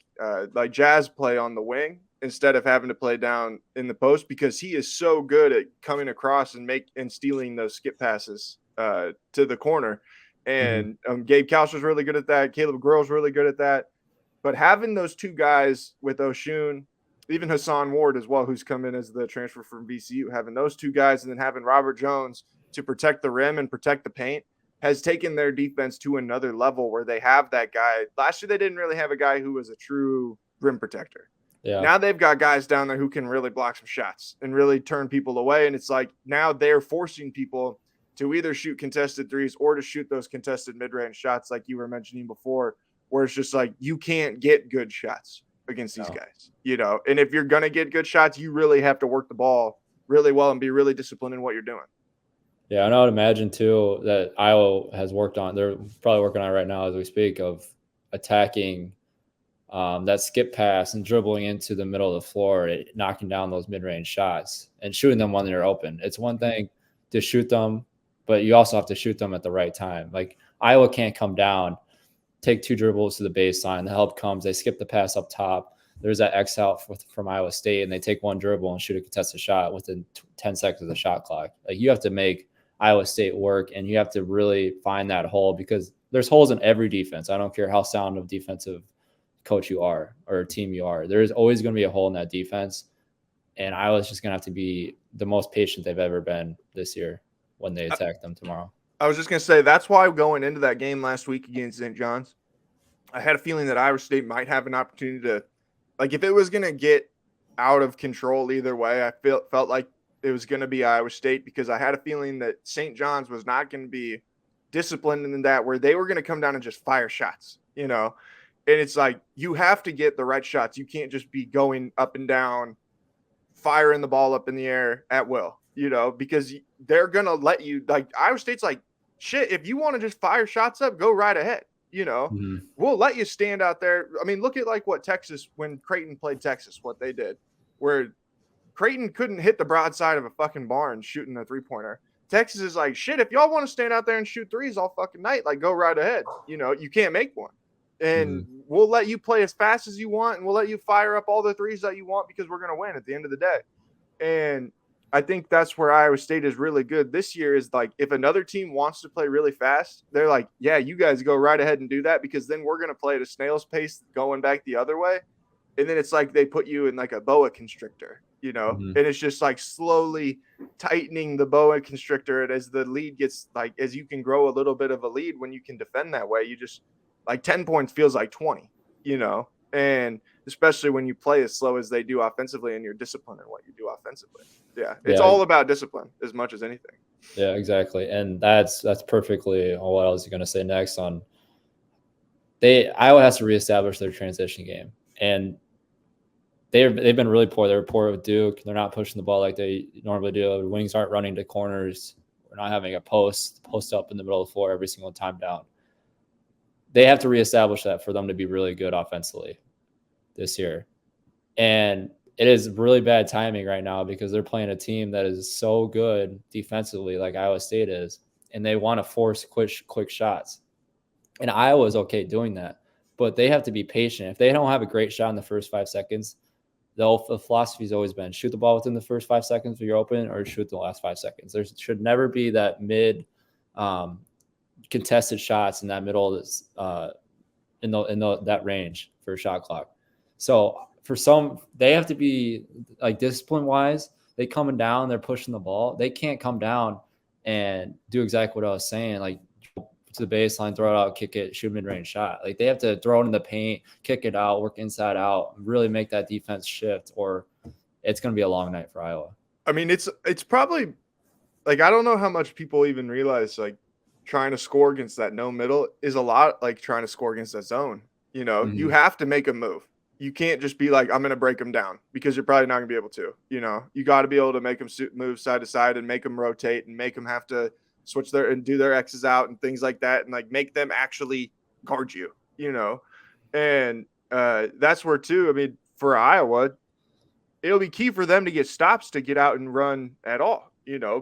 [SPEAKER 2] Jazz play on the wing instead of having to play down in the post, because he is so good at coming across and stealing those skip passes to the corner. And Gabe Couch's really good at that. Caleb Grohl's really good at that. But having those two guys with Oshun, even Hassan Ward as well, who's come in as the transfer from VCU, having those two guys and then having Robert Jones to protect the rim and protect the paint has taken their defense to another level where they have that guy. Last year, they didn't really have a guy who was a true rim protector.
[SPEAKER 3] Yeah.
[SPEAKER 2] Now they've got guys down there who can really block some shots and really turn people away. And it's like now they're forcing people to either shoot contested threes or to shoot those contested mid-range shots like you were mentioning before, where it's just like you can't get good shots against these guys, you know. And if you're going to get good shots, you really have to work the ball really well and be really disciplined in what you're doing.
[SPEAKER 3] Yeah, and I would imagine, too, that Iowa has worked on – they're probably working on it right now as we speak, of attacking that skip pass and dribbling into the middle of the floor, knocking down those mid-range shots and shooting them when they're open. It's one thing to shoot them, but you also have to shoot them at the right time. Like, Iowa can't come down, take two dribbles to the baseline. The help comes. They skip the pass up top. There's that X out from Iowa State, and they take one dribble and shoot a contested shot within 10 seconds of the shot clock. Like, you have to make Iowa State work, and you have to really find that hole, because there's holes in every defense. I don't care how sound of defensive coach you are or team you are. There's always going to be a hole in that defense, and Iowa's just going to have to be the most patient they've ever been this year when they attack them tomorrow.
[SPEAKER 2] I was just going to say, that's why going into that game last week against St. John's, I had a feeling that Iowa State might have an opportunity to, like, if it was going to get out of control either way, I felt like it was going to be Iowa State, because I had a feeling that St. John's was not going to be disciplined in that, where they were going to come down and just fire shots, you know. And it's like, you have to get the right shots. You can't just be going up and down firing the ball up in the air at will, because they're going to let you, like Iowa State's like, shit, if you want to just fire shots up, go right ahead.
[SPEAKER 3] Mhm.
[SPEAKER 2] We'll let you stand out there. I mean, look at like what Texas, when Creighton played Texas, what they did, where Creighton couldn't hit the broadside of a fucking barn shooting a 3-pointer. Texas is like, shit, if y'all want to stand out there and shoot threes all fucking night, like go right ahead. You can't make one. And we'll let you play as fast as you want, and we'll let you fire up all the threes that you want because we're going to win at the end of the day. And I think that's where Iowa State is really good this year, is like, if another team wants to play really fast, they're like, yeah, you guys go right ahead and do that, because then we're going to play at a snail's pace going back the other way. And then it's like they put you in like a boa constrictor, and it's just like slowly tightening the boa constrictor. And as the lead gets, like, as you can grow a little bit of a lead when you can defend that way, you just, like, 10 points feels like 20, and especially when you play as slow as they do offensively and you're disciplined in what you do offensively. Yeah. It's all about discipline as much as anything.
[SPEAKER 3] Yeah, exactly. And that's perfectly what I was going to say next on. Iowa has to reestablish their transition game, and they've been really poor. They were poor with Duke. They're not pushing the ball like they normally do. The wings aren't running to corners. We're not having a post up in the middle of the floor every single time down. They have to reestablish that for them to be really good offensively this year. And it is really bad timing right now because they're playing a team that is so good defensively, like Iowa State is, and they want to force quick shots. And Iowa is okay doing that, but they have to be patient. If they don't have a great shot in the first 5 seconds, the philosophy has always been shoot the ball within the first 5 seconds if you're open, or shoot the last 5 seconds. There should never be that mid contested shots in that middle of this, that range for a shot clock. So for some, they have to be like discipline wise. They coming down, they're pushing the ball. They can't come down and do exactly what I was saying, like to the baseline, throw it out, kick it, shoot a mid-range shot. Like they have to throw it in the paint, kick it out, work inside out, really make that defense shift, or it's going to be a long night for Iowa.
[SPEAKER 2] I mean, it's probably like, I don't know how much people even realize, like, trying to score against that no middle is a lot like trying to score against that zone. You have to make a move. You can't just be like, I'm going to break them down, because you're probably not going to be able to. You got to be able to make them move side to side and make them rotate and make them have to switch and do their X's out and things like that, and like make them actually guard you, and that's where too. I mean, for Iowa, it'll be key for them to get stops to get out and run at all,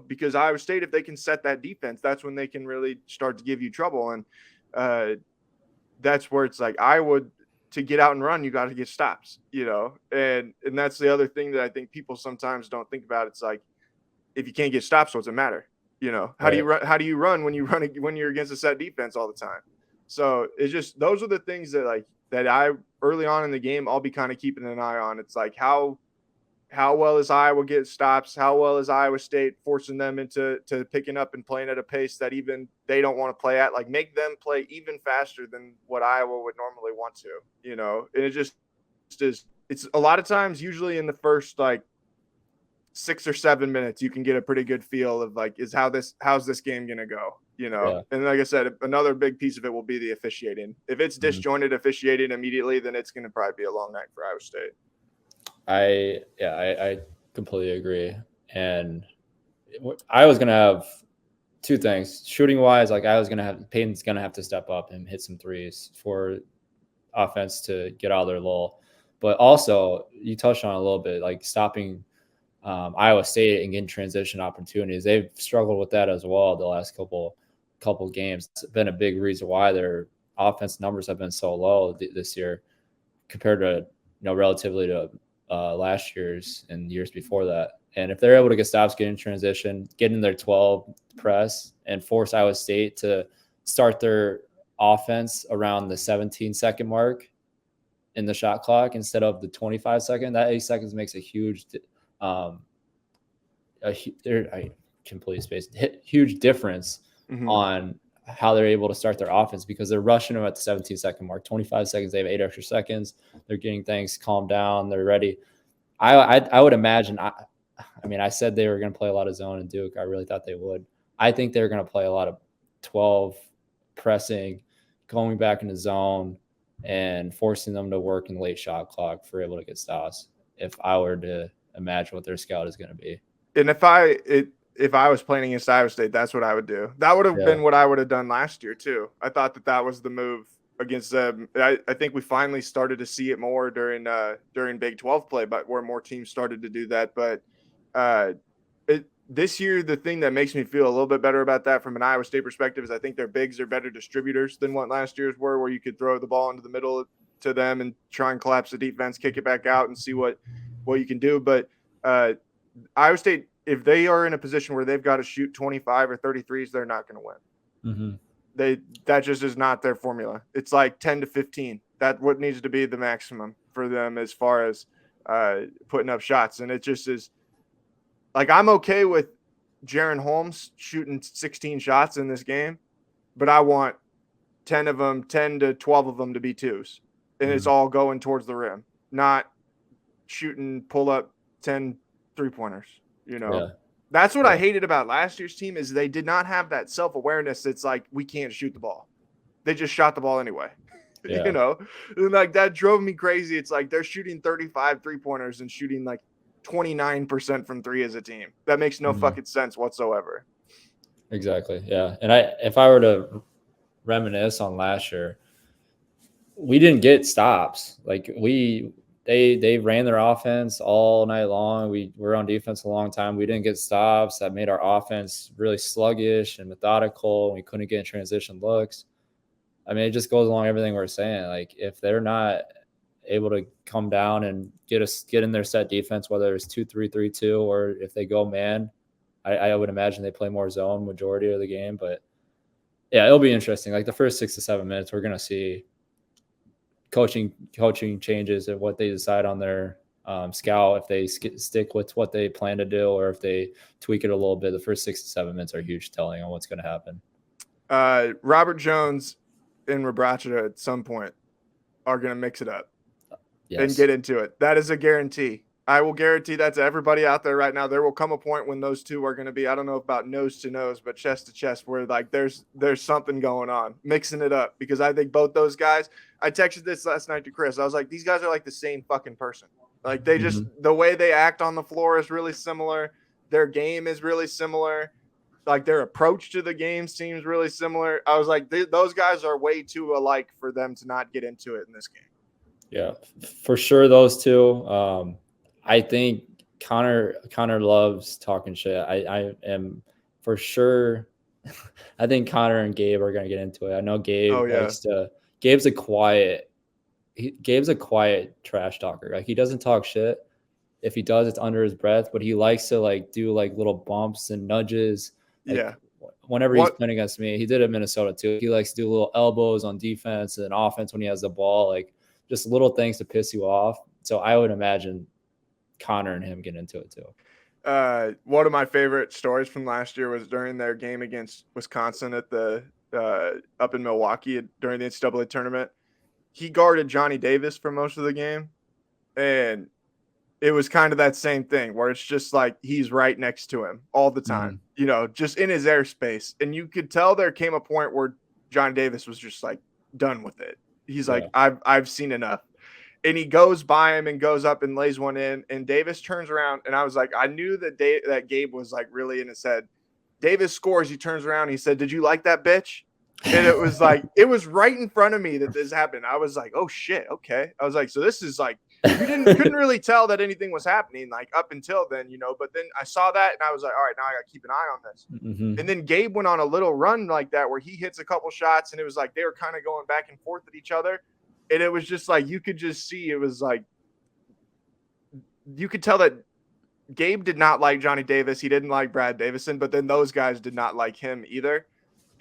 [SPEAKER 2] because Iowa State, if they can set that defense, that's when they can really start to give you trouble. And that's where it's like, Iowa, to get out and run, you got to get stops, and that's the other thing that I think people sometimes don't think about. It's like, if you can't get stops, what's it matter? How do you run? How do you run when you're against a set defense all the time? So it's just, those are the things that I early on in the game, I'll be kind of keeping an eye on. It's like, how well is Iowa getting stops? How well is Iowa State forcing them into picking up and playing at a pace that even they don't want to play at? Like, make them play even faster than what Iowa would normally want to. And it just is. It's a lot of times, usually in the first like 6 or 7 minutes, you can get a pretty good feel of like, how's this game gonna go?
[SPEAKER 3] Yeah.
[SPEAKER 2] And like I said, another big piece of it will be the officiating. If it's disjointed officiating immediately, then it's gonna probably be a long night for Iowa State.
[SPEAKER 3] I completely agree. And I was gonna have two things shooting wise. Like Peyton's gonna have to step up and hit some threes for offense to get out of their lull. But also, you touched on it a little bit, like stopping Iowa State and getting transition opportunities. They've struggled with that as well the last couple games. It's been a big reason why their offense numbers have been so low this year compared to relatively to last year's and years before that. And if they're able to get stops, get in transition, get in their 12 press, and force Iowa State to start their offense around the 17-second mark in the shot clock instead of the 25-second, that 8 seconds makes a huge huge difference on how they're able to start their offense, because they're rushing them at the 17-second mark. 25 seconds, they have 8 extra seconds. They're getting things calmed down. They're ready. I would imagine. I said they were going to play a lot of zone and Duke. I really thought they would. I think they're going to play a lot of 12 pressing, going back into zone, and forcing them to work in the late shot clock for able to get stops. If I were to imagine what their scout is going to be.
[SPEAKER 2] And if I was playing against Iowa State, that's what I would do. That would have been what I would have done last year too. I thought that was the move against them. I think we finally started to see it more during Big 12 play, but where more teams started to do that. But this year, the thing that makes me feel a little bit better about that from an Iowa State perspective is I think their bigs are better distributors than what last year's were, where you could throw the ball into the middle to them and try and collapse the defense, kick it back out, and see what you can do. But Iowa State, if they are in a position where they've got to shoot 25 or 33s, they're not going to win.
[SPEAKER 3] Mm-hmm.
[SPEAKER 2] That just is not their formula. It's like 10 to 15. That's what needs to be the maximum for them as far as putting up shots. And it just is like, I'm okay with Jaron Holmes shooting 16 shots in this game, but I want 10 to 12 of them to be twos. And it's all going towards the rim, not shooting pull up 10 3-pointers. That's what I hated about last year's team is they did not have that self-awareness. It's like, we can't shoot the ball. They just shot the ball anyway, and like that drove me crazy. It's like they're shooting 35 3-pointers and shooting like 29% from three as a team. That makes no fucking sense whatsoever.
[SPEAKER 3] Exactly. Yeah. And if I were to reminisce on last year, we didn't get stops. Like they ran their offense all night long. We were on defense a long time. We didn't get stops. That made our offense really sluggish and methodical. We couldn't get in transition looks. I mean, it just goes along everything we're saying. Like, if they're not able to come down and get in their set defense, whether it's 2-3-3-2, or if they go man, I would imagine they play more zone majority of the game. But yeah, it'll be interesting. Like the first 6 to 7 minutes, we're going to see coaching changes and what they decide on their scout, if they stick with what they plan to do or if they tweak it a little bit. The first 6 to 7 minutes are huge telling on what's going to happen.
[SPEAKER 2] Robert Jones and Rebracha at some point are going to mix it up and get into it. That is a guarantee. I will guarantee that to everybody out there right now. There will come a point when those two are going to be, I don't know about nose to nose, but chest to chest, where like there's something going on, mixing it up, because I think both those guys, I texted this last night to Chris. I was like, these guys are like the same fucking person. Like they just, the way they act on the floor is really similar. Their game is really similar. Like their approach to the game seems really similar. I was like, those guys are way too alike for them to not get into it in this game.
[SPEAKER 3] Yeah, for sure. Those two. I think Connor loves talking shit. I am for sure. I think Connor and Gabe are going to get into it. I know Gabe likes to. Gabe's a quiet trash talker. Like, he doesn't talk shit. If he does, it's under his breath. But he likes to like do like little bumps and nudges. Like, whenever he's playing against me, he did it in Minnesota too. He likes to do little elbows on defense and offense when he has the ball. Like, just little things to piss you off. So I would imagine Connor and him get into it too.
[SPEAKER 2] One of my favorite stories from last year was during their game against Wisconsin at the up in Milwaukee during the NCAA tournament. He guarded Johnny Davis for most of the game, and it was kind of that same thing where it's just like he's right next to him all the time, just in his airspace. And you could tell there came a point where Johnny Davis was just like done with it. He's like, I've seen enough. And he goes by him and goes up and lays one in. And Davis turns around. And I was like, I knew that Gabe was like really in his head. Davis scores. He turns around. He said, "Did you like that bitch?" And it was like, it was right in front of me that this happened. I was like, oh shit. Okay. I was like, so this is like, couldn't really tell that anything was happening like up until then, but then I saw that and I was like, all right, now I got to keep an eye on this. And then Gabe went on a little run like that where he hits a couple shots and it was like they were kind of going back and forth at each other. And it was just like, you could just see, it was like, you could tell that Gabe did not like Johnny Davis. He didn't like Brad Davison, but then those guys did not like him either.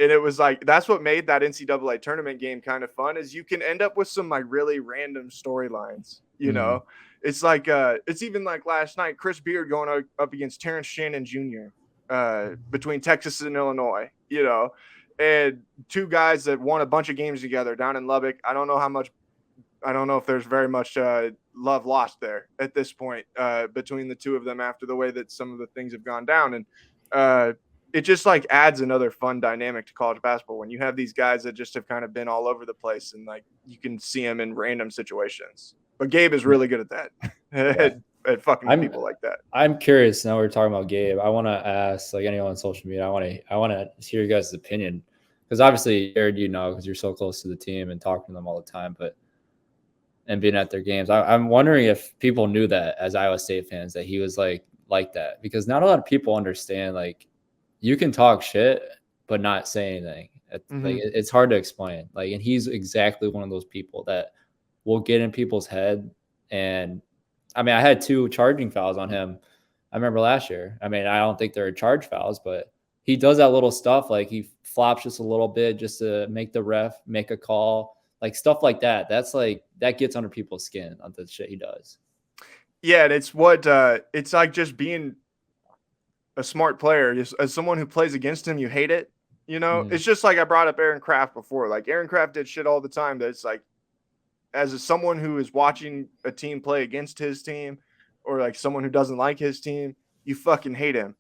[SPEAKER 2] And it was like, that's what made that NCAA tournament game kind of fun, is you can end up with some like really random storylines, It's like, it's even like last night, Chris Beard going up against Terrence Shannon Jr. Between Texas and Illinois, and two guys that won a bunch of games together down in Lubbock. I don't know if there's very much love lost there at this point between the two of them after the way that some of the things have gone down. And it just like adds another fun dynamic to college basketball when you have these guys that just have kind of been all over the place and like you can see them in random situations. But Gabe is really good at that. at fucking people like that.
[SPEAKER 3] I'm curious now we're talking about Gabe. I want to ask like anyone on social media. I want to hear your guys' opinion because obviously Jared, because you're so close to the team and talking to them all the time, and being at their games. I'm wondering if people knew that as Iowa State fans that he was like that because not a lot of people understand like you can talk shit but not say anything. Like it's hard to explain. Like, and he's exactly one of those people that will get in people's head. And I mean, I had 2 charging fouls on him. I remember last year. I mean, I don't think they're charge fouls, but he does that little stuff. Like he flops just a little bit just to make the ref make a call, like stuff like that. That's like, that gets under people's skin on the shit he does.
[SPEAKER 2] Yeah. And it's it's like just being a smart player. As someone who plays against him, you hate it. It's just like I brought up Aaron Kraft before. Like Aaron Kraft did shit all the time. That it's like, as someone who is watching a team play against his team or like someone who doesn't like his team, you fucking hate him.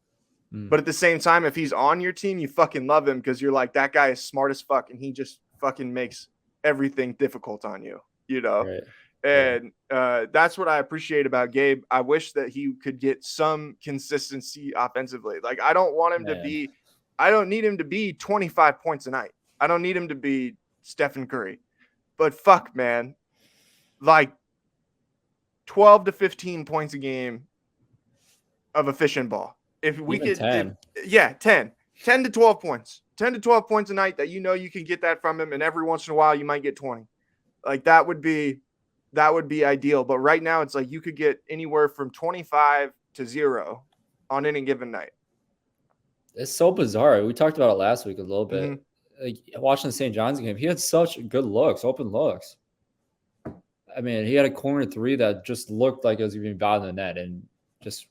[SPEAKER 2] But at the same time, if he's on your team, you fucking love him because you're like, that guy is smart as fuck and he just fucking makes everything difficult on you,
[SPEAKER 3] Right.
[SPEAKER 2] And that's what I appreciate about Gabe. I wish that he could get some consistency offensively. Like I don't want him to be, I don't need him to be 25 points a night. I don't need him to be Stephen Curry. But fuck, man, like 12 to 15 points a game of efficient ball. If we
[SPEAKER 3] Even
[SPEAKER 2] could,
[SPEAKER 3] 10.
[SPEAKER 2] 10 to 12 points, 10 to 12 points a night that you can get that from him. And every once in a while you might get 20. Like that would be ideal. But right now it's like you could get anywhere from 25 to 0 on any given night.
[SPEAKER 3] It's so bizarre. We talked about it last week a little bit. Like watching the St. John's game, he had such good looks, open looks. I mean, he had a corner 3 that just looked like it was even bottom of the net and just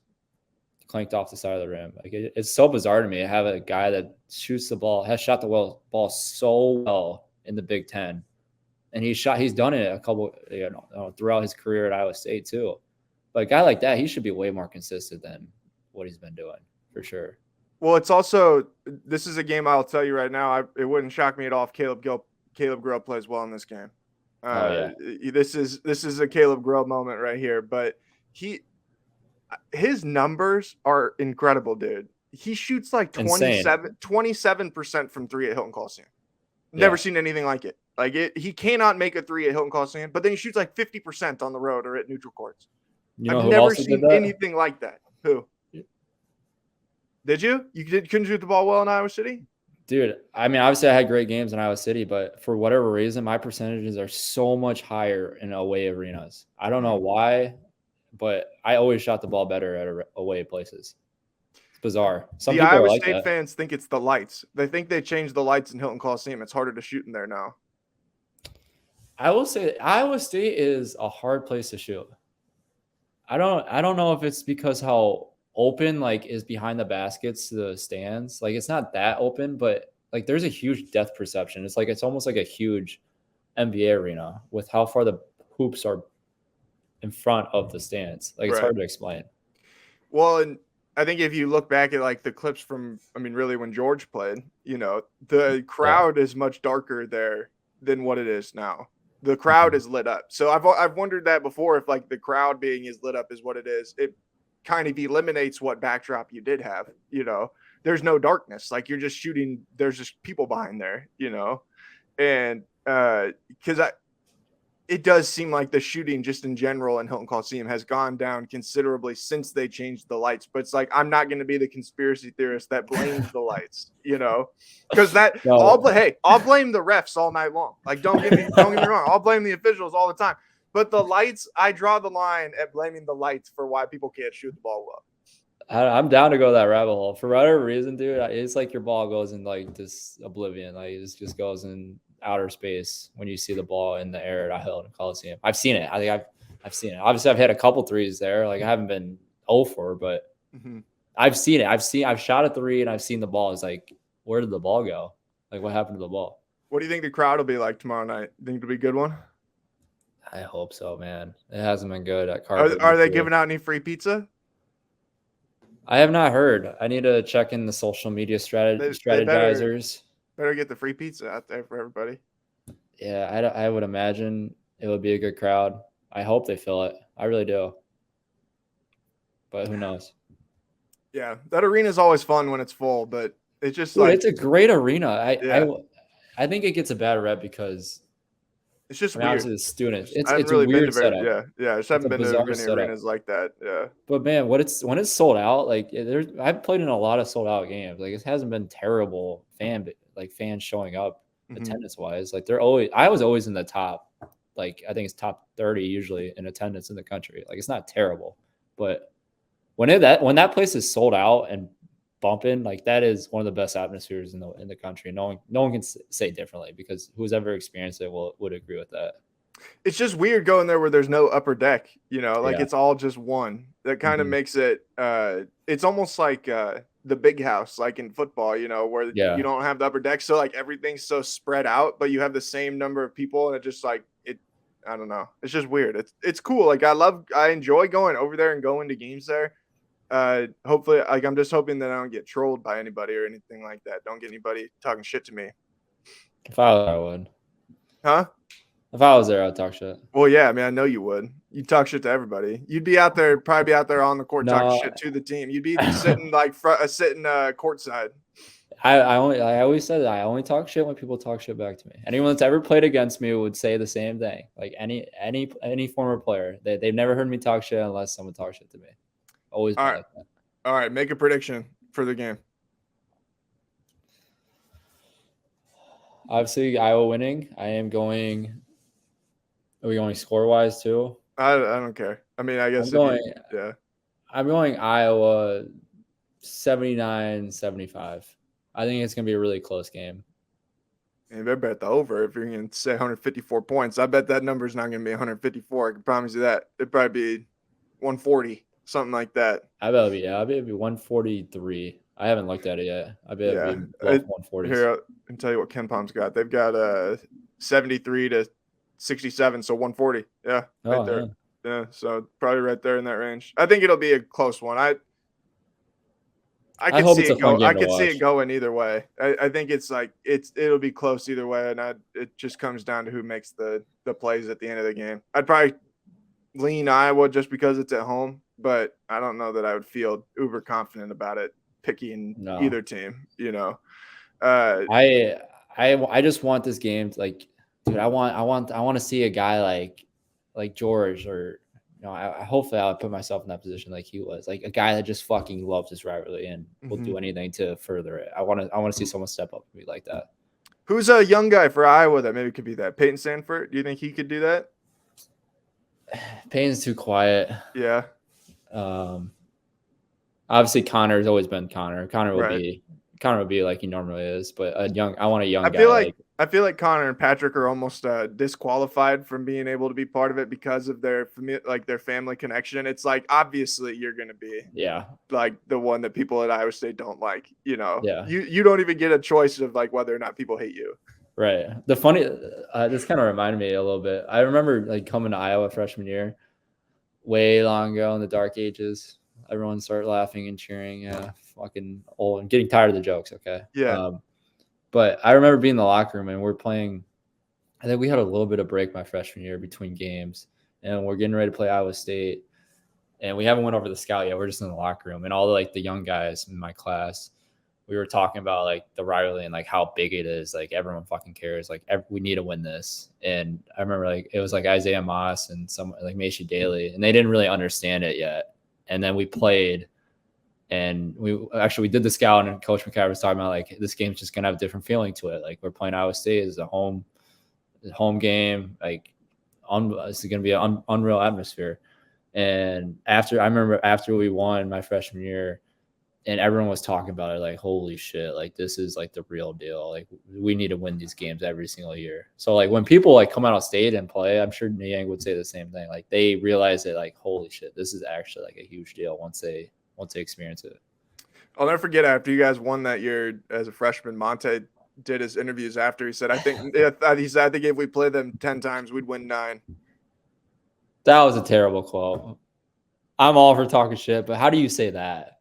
[SPEAKER 3] clanked off the side of the rim. Like it's so bizarre to me to have a guy that shoots the ball, has shot the ball so well in the Big Ten, and he's done it a couple, throughout his career at Iowa State too. But a guy like that, he should be way more consistent than what he's been doing for sure.
[SPEAKER 2] Well, it's also, this is a game I'll tell you right now. It wouldn't shock me at all if Caleb Grill plays well in this game. This is a Caleb Grill moment right here. But his numbers are incredible, dude. He shoots like 27% from 3 at Hilton Coliseum. Never seen anything like it. Like he cannot make a 3 at Hilton Coliseum, but then he shoots like 50% on the road or at neutral courts. I've never seen anything like that. Who? Did you? Couldn't shoot the ball well in Iowa City?
[SPEAKER 3] Dude, I mean, obviously I had great games in Iowa City, but for whatever reason, my percentages are so much higher in away arenas. I don't know why, but I always shot the ball better at away places. It's bizarre. Some people
[SPEAKER 2] Iowa
[SPEAKER 3] like
[SPEAKER 2] State
[SPEAKER 3] that.
[SPEAKER 2] fans think it's the lights. They think they changed the lights in Hilton Coliseum. It's harder to shoot in there now.
[SPEAKER 3] I will say Iowa State is a hard place to shoot. I don't know if it's because how open like is behind the baskets to the stands. Like it's not that open, but like there's a huge depth perception. It's almost like a huge NBA arena with how far the hoops are in front of the stands. Like it's hard to explain.
[SPEAKER 2] Well, and I think if you look back at like the clips from, really when George played, the crowd is much darker there than what it is now. The crowd is lit up. So I've wondered that before, if like the crowd being as lit up is what it is. It kind of eliminates what backdrop you did have. There's no darkness. Like you're just shooting. There's just people behind there. And because it does seem like the shooting just in general in Hilton Coliseum has gone down considerably since they changed the lights. But it's like, I'm not going to be the conspiracy theorist that blames the lights, because I'll blame the refs all night long. Like, don't get me wrong. I'll blame the officials all the time, but the lights, I draw the line at blaming the lights for why people can't shoot the ball well.
[SPEAKER 3] I'm down to go that rabbit hole for whatever reason, dude. It's like your ball goes in like this oblivion. Like it just goes in outer space when you see the ball in the air at Hilton Coliseum. I've seen it. I think I've seen it. Obviously, I've hit a couple threes there. Like I haven't been 0 for, but I've seen it. I've shot a 3 and I've seen the ball. It's like, where did the ball go? Like what happened to the ball?
[SPEAKER 2] What do you think the crowd will be like tomorrow night? Think it'll be a good one?
[SPEAKER 3] I hope so, man. It hasn't been good at Carver.
[SPEAKER 2] Are they giving out any free pizza?
[SPEAKER 3] I have not heard. I need to check in the social media strategizers.
[SPEAKER 2] Better get the free pizza out there for everybody.
[SPEAKER 3] Yeah, I would imagine it would be a good crowd. I hope they fill it. I really do. but who knows?
[SPEAKER 2] Yeah, that arena is always fun when it's full, but it's just
[SPEAKER 3] Dude,
[SPEAKER 2] like
[SPEAKER 3] it's a great arena.
[SPEAKER 2] yeah,
[SPEAKER 3] I think it gets a bad rep because
[SPEAKER 2] it's just
[SPEAKER 3] obviously
[SPEAKER 2] weird.
[SPEAKER 3] the students.
[SPEAKER 2] I haven't
[SPEAKER 3] It's a
[SPEAKER 2] really been to
[SPEAKER 3] weird
[SPEAKER 2] very
[SPEAKER 3] setup.
[SPEAKER 2] yeah. I just
[SPEAKER 3] It's
[SPEAKER 2] haven't
[SPEAKER 3] a
[SPEAKER 2] been to
[SPEAKER 3] bizarre
[SPEAKER 2] many
[SPEAKER 3] setup.
[SPEAKER 2] arenas like that. Yeah.
[SPEAKER 3] But man, when it's sold out, like I've played in a lot of sold out games. Like it hasn't been terrible fans showing up
[SPEAKER 2] Mm-hmm.
[SPEAKER 3] attendance wise. Like I was always in the top, like I think it's top 30 usually in attendance in the country. Like it's not terrible, but when that place is sold out and bumping, like that is one of the best atmospheres in the country. No one can say differently because who's ever experienced it would agree with that.
[SPEAKER 2] It's just weird going there where there's no upper deck, like
[SPEAKER 3] Yeah.
[SPEAKER 2] it's all just one. That kind of
[SPEAKER 3] Mhm.
[SPEAKER 2] makes it it's almost like the big house, like in football, where
[SPEAKER 3] Yeah.
[SPEAKER 2] you don't have the upper deck. So like everything's so spread out, but you have the same number of people, and it just like it I don't know. It's just weird. It's cool. Like I enjoy going over there and going to games there. Hopefully like I'm just hoping that I don't get trolled by anybody or anything like that. Don't get anybody talking shit to me.
[SPEAKER 3] If I was there, I would.
[SPEAKER 2] Huh?
[SPEAKER 3] If I was there, I'd talk shit.
[SPEAKER 2] Well, yeah, I mean, I know you would. You'd talk shit to everybody. You'd be out there, probably be out there on the court talking
[SPEAKER 3] No,
[SPEAKER 2] shit to the team. You'd be sitting like sitting courtside.
[SPEAKER 3] I always said that I only talk shit when people talk shit back to me. Anyone that's ever played against me would say the same thing. Like any former player, they've never heard me talk shit unless someone talks shit to me. Always been
[SPEAKER 2] All right,
[SPEAKER 3] like that.
[SPEAKER 2] all right. Make a prediction for the game.
[SPEAKER 3] Obviously, Iowa winning. I am going. Are we going score wise too?
[SPEAKER 2] I don't care. I mean, I guess yeah.
[SPEAKER 3] I'm going Iowa 79-75. I think it's gonna be a really close game.
[SPEAKER 2] You better bet the over if you're going to say 154 points. I bet that number's not going to be 154. I can promise you that. It'd probably be 140, something like that.
[SPEAKER 3] I bet it'll be 143. I haven't looked at it yet. I bet it'll be below 140s.
[SPEAKER 2] Here, I can tell you what Ken Palm's got. They've got 73 to 67, so 140. Yeah, right there.
[SPEAKER 3] Man.
[SPEAKER 2] Yeah, so probably right there in that range. I think it'll be a close one. I could
[SPEAKER 3] hope
[SPEAKER 2] see
[SPEAKER 3] it's a
[SPEAKER 2] it
[SPEAKER 3] fun
[SPEAKER 2] go.
[SPEAKER 3] game
[SPEAKER 2] I
[SPEAKER 3] to
[SPEAKER 2] could see
[SPEAKER 3] watch.
[SPEAKER 2] it going either way. I think it's like it'll be close either way, and it just comes down to who makes the plays at the end of the game. I'd probably lean Iowa just because it's at home, but I don't know that I would feel uber confident about it picking either team.
[SPEAKER 3] I just want this game to, like, dude. I want to see a guy like George, or hopefully I'll put myself in that position like he was, like a guy that just fucking loves his rivalry and will do anything to further it. I want to see someone step up and be like that.
[SPEAKER 2] Who's a young guy for Iowa that maybe could be that? Peyton Sandford? Do you think he could do that?
[SPEAKER 3] Payne's too quiet.
[SPEAKER 2] Yeah.
[SPEAKER 3] Obviously Connor's always been Connor. Connor will be like he normally is, but I want a young guy.
[SPEAKER 2] I feel like Connor and Patrick are almost disqualified from being able to be part of it because of their family connection. It's like obviously you're going to be like the one that people at Iowa State don't like.
[SPEAKER 3] Yeah.
[SPEAKER 2] You don't even get a choice of like whether or not people hate you.
[SPEAKER 3] Right. The funny, this kind of reminded me a little bit. I remember like coming to Iowa freshman year, way long ago in the dark ages. Everyone started laughing and cheering. Yeah, fucking old and getting tired of the jokes. Okay.
[SPEAKER 2] Yeah.
[SPEAKER 3] But I remember being in the locker room and we're playing. I think we had a little bit of break my freshman year between games, and we're getting ready to play Iowa State, and we haven't went over the scout yet. We're just in the locker room, and all the young guys in my class, we were talking about like the rivalry and like how big it is. Like everyone fucking cares. Like we need to win this. And I remember like it was like Isaiah Moss and some like Macy Daly, and they didn't really understand it yet. And then we played, and we did the scout, and Coach McCarr was talking about like this game's just gonna have a different feeling to it. Like we're playing Iowa State as a home game. Like it's gonna be an unreal atmosphere. And I remember after we won my freshman year, and everyone was talking about it, like, holy shit, like this is like the real deal. Like we need to win these games every single year. So like when people like come out of state and play, I'm sure Niang would say the same thing. Like they realize that like, holy shit, this is actually like a huge deal once they experience it.
[SPEAKER 2] I'll never forget after you guys won that year as a freshman, Monte did his interviews after. He said, I think if we play them 10 times, we'd win 9.
[SPEAKER 3] That was a terrible quote. I'm all for talking shit, but how do you say that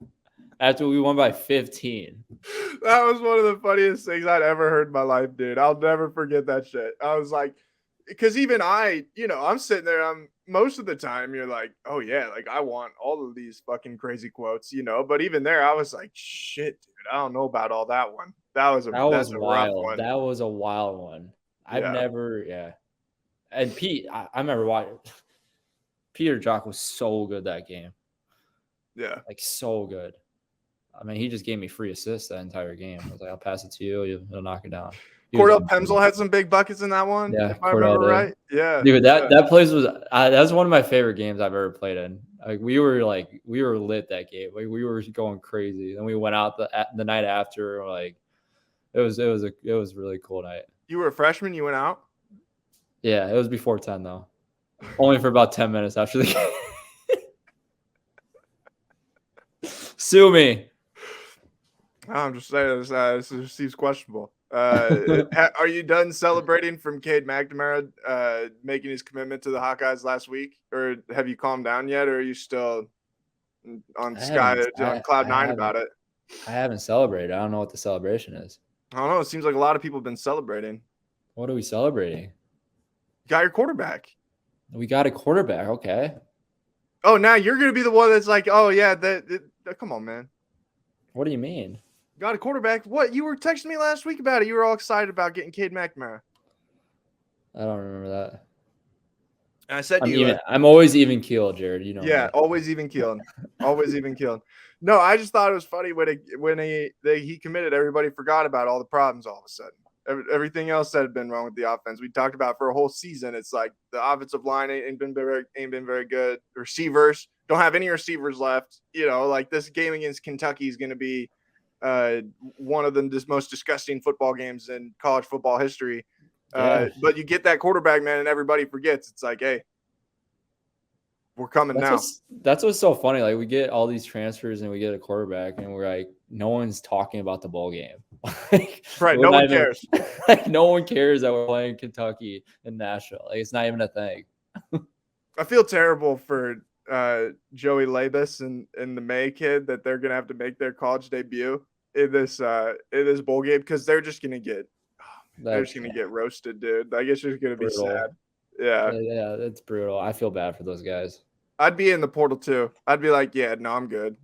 [SPEAKER 3] after we won by 15?
[SPEAKER 2] That was one of the funniest things I'd ever heard in my life, dude. I'll never forget that shit. I was like, because even I'm sitting there. Most of the time you're like, oh yeah, like I want all of these fucking crazy quotes, But even there, I was like, shit, dude, I don't know about all that one. That's
[SPEAKER 3] That was
[SPEAKER 2] a rough
[SPEAKER 3] wild.
[SPEAKER 2] one.
[SPEAKER 3] That was a wild one. I've
[SPEAKER 2] Yeah.
[SPEAKER 3] never, yeah. And Pete, I remember watching. Peter Jock was so good that game.
[SPEAKER 2] Yeah.
[SPEAKER 3] Like so good. I mean, he just gave me free assists that entire game. I was like, I'll pass it to you. You'll knock it down.
[SPEAKER 2] Cordell Pemsel had some big buckets in that one.
[SPEAKER 3] Yeah,
[SPEAKER 2] if I remember right. Yeah,
[SPEAKER 3] dude. That place was that's one of my favorite games I've ever played in. Like we were lit that game. Like we were going crazy. Then we went out the night after. Like it was a really cool night.
[SPEAKER 2] You were a freshman. You went out.
[SPEAKER 3] Yeah, it was before 10 though. Only for about 10 minutes after the game. Sue me.
[SPEAKER 2] I'm just saying this seems questionable. Are you done celebrating from Cade McNamara making his commitment to the Hawkeyes last week, or have you calmed down yet, or are you still on cloud nine about it?
[SPEAKER 3] I haven't celebrated. I don't know what the celebration is.
[SPEAKER 2] I don't know. It seems like a lot of people have been celebrating.
[SPEAKER 3] What are we celebrating?
[SPEAKER 2] You got your quarterback.
[SPEAKER 3] We got a quarterback. Okay.
[SPEAKER 2] Oh, now you're gonna be the one that's like, oh yeah, come on, man.
[SPEAKER 3] What do you mean?
[SPEAKER 2] Got a quarterback. What? You were texting me last week about it. You were all excited about getting Cade McNamara.
[SPEAKER 3] I don't remember that.
[SPEAKER 2] And I said to you,
[SPEAKER 3] I'm always even keeled, Jared. You know.
[SPEAKER 2] Yeah, always even keeled. Always even keeled. No, I just thought it was funny when he committed. Everybody forgot about all the problems all of a sudden. Everything else that had been wrong with the offense. We talked about for a whole season. It's like the offensive line ain't been very good. Receivers don't have any receivers left. Like this game against Kentucky is going to be one of the most disgusting football games in college football history. But you get that quarterback, man, and everybody forgets. It's like, hey, we're coming now.
[SPEAKER 3] That's what's so funny. Like we get all these transfers and we get a quarterback, and we're like, no one's talking about the bowl game.
[SPEAKER 2] Right? No one cares.
[SPEAKER 3] Like no one cares that we're playing Kentucky and Nashville. Like it's not even a thing.
[SPEAKER 2] I feel terrible for Joey Labus and the May kid that they're gonna have to make their college debut in this bowl game because they're just gonna get get roasted, dude. I guess it's gonna be sad.
[SPEAKER 3] Yeah, that's brutal. I feel bad for those guys.
[SPEAKER 2] I'd be in the portal too. I'd be like, yeah, no, I'm good.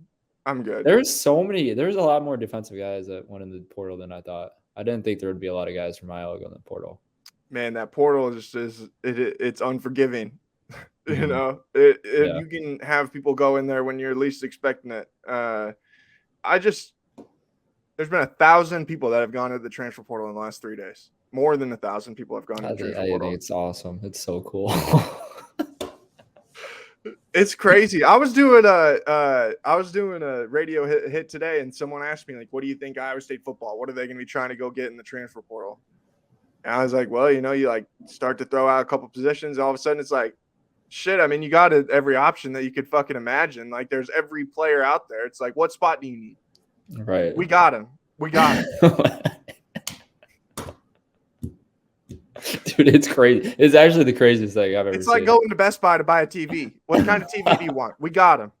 [SPEAKER 2] There's
[SPEAKER 3] a lot more defensive guys that went in the portal than I thought. I didn't think there would be a lot of guys from Iowa going in the portal.
[SPEAKER 2] Man, that portal it's unforgiving.
[SPEAKER 3] Mm-hmm.
[SPEAKER 2] You can have people go in there when you're least expecting it. There's been 1,000 people that have gone to the transfer portal in the last 3 days. More than 1,000 people have gone to the transfer portal.
[SPEAKER 3] I think it's awesome. It's so cool.
[SPEAKER 2] It's crazy. I was doing a radio hit today, and someone asked me, like, what do you think Iowa State football? What are they going to be trying to go get in the transfer portal? And I was like, well, you like start to throw out a couple positions. All of a sudden, it's like, shit. I mean, you got every option that you could fucking imagine. Like, there's every player out there. It's like, what spot do you need?
[SPEAKER 3] Right.
[SPEAKER 2] We got him.
[SPEAKER 3] Dude, it's crazy. It's actually the craziest thing I've ever seen.
[SPEAKER 2] It's like going to Best Buy to buy a TV. What kind of TV do you want? We got them.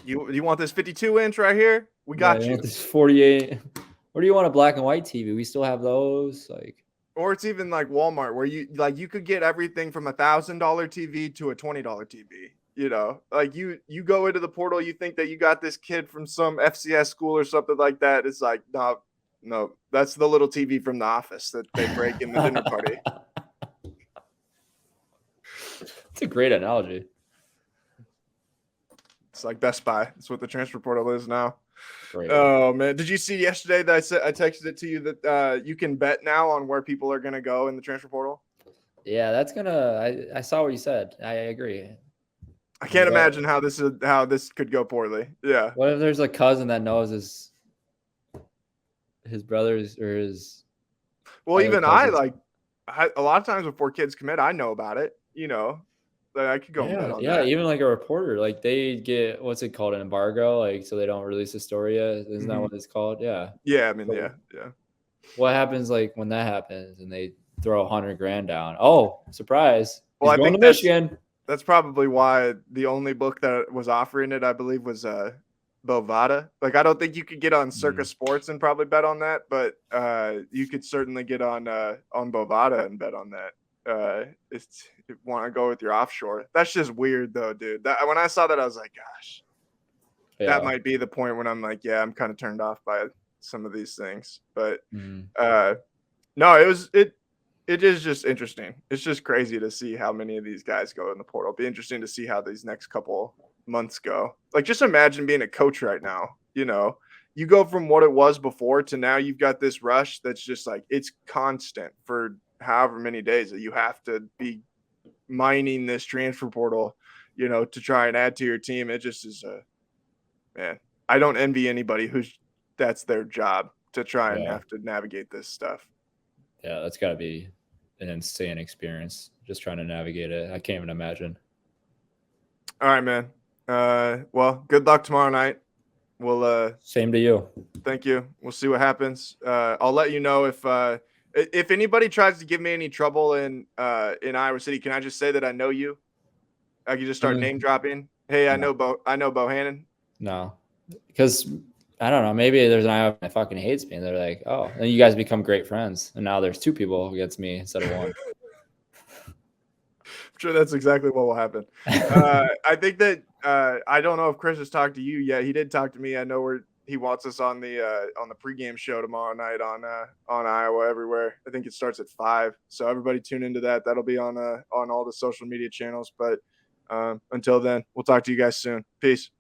[SPEAKER 2] You want this 52-inch right here? We got you.
[SPEAKER 3] Want this 48. Or do you want a black and white TV? We still have those.
[SPEAKER 2] Or it's even like Walmart where you could get everything from $1,000 TV to a $20 TV. Like you go into the portal, you think that you got this kid from some FCS school or something like that. It's like, no, that's the little TV from The Office that they break in the dinner party.
[SPEAKER 3] It's a great analogy.
[SPEAKER 2] It's like Best Buy. That's what the transfer portal is now.
[SPEAKER 3] Great.
[SPEAKER 2] Oh man, did you see yesterday that I texted it to you that you can bet now on where people are gonna go in the transfer portal?
[SPEAKER 3] Yeah, that's gonna. I saw what you said. I agree.
[SPEAKER 2] I can't imagine how this could go poorly. Yeah.
[SPEAKER 3] What if there's a cousin that knows his brothers or his?
[SPEAKER 2] Well, even cousins. A lot of times before kids commit, I know about it. That I could go.
[SPEAKER 3] Yeah. Even like a reporter, like they get what's it called, an embargo, like so they don't release the story yet. Isn't that what it's called? Yeah.
[SPEAKER 2] Yeah. I mean, yeah.
[SPEAKER 3] What happens like when that happens and they throw $100,000 down? Oh, surprise!
[SPEAKER 2] Well,
[SPEAKER 3] He's going to Michigan.
[SPEAKER 2] That's probably why the only book that was offering it, I believe, was Bovada. Like, I don't think you could get on Circa Sports and probably bet on that, but you could certainly get on Bovada and bet on that. want to go with your offshore. That's just weird though, dude. When I saw that, I was like, gosh, that might be the point when I'm like, yeah, I'm kind of turned off by some of these things. But no, it is just interesting. It's just crazy to see how many of these guys go in the portal. It'll be interesting to see how these next couple months go. Like, just imagine being a coach right now. You know, you go from what it was before to now you've got this rush that's just like it's constant for however many days that you have to be mining this transfer portal, you know, to try and add to your team. It just is man, I don't envy anybody that's their job to try and have to navigate this stuff.
[SPEAKER 3] Yeah, that's got to be an insane experience just trying to navigate it. I can't even imagine.
[SPEAKER 2] All right, man. Well, good luck tomorrow night. We'll
[SPEAKER 3] same to you.
[SPEAKER 2] Thank you. We'll see what happens. I'll let you know if anybody tries to give me any trouble in Iowa City. Can I just say that I know you? I can just start name dropping. Hey, I know Bohannon.
[SPEAKER 3] No, because I don't know. Maybe there's an Iowa that fucking hates me. And they're like, oh, and you guys become great friends. And now there's 2 people against me instead of 1.
[SPEAKER 2] I'm sure that's exactly what will happen. I think that I don't know if Chris has talked to you yet. He did talk to me. I know he wants us on the pregame show tomorrow night on Iowa Everywhere. I think it starts at 5. So everybody tune into that. That'll be on all the social media channels. But until then, we'll talk to you guys soon. Peace.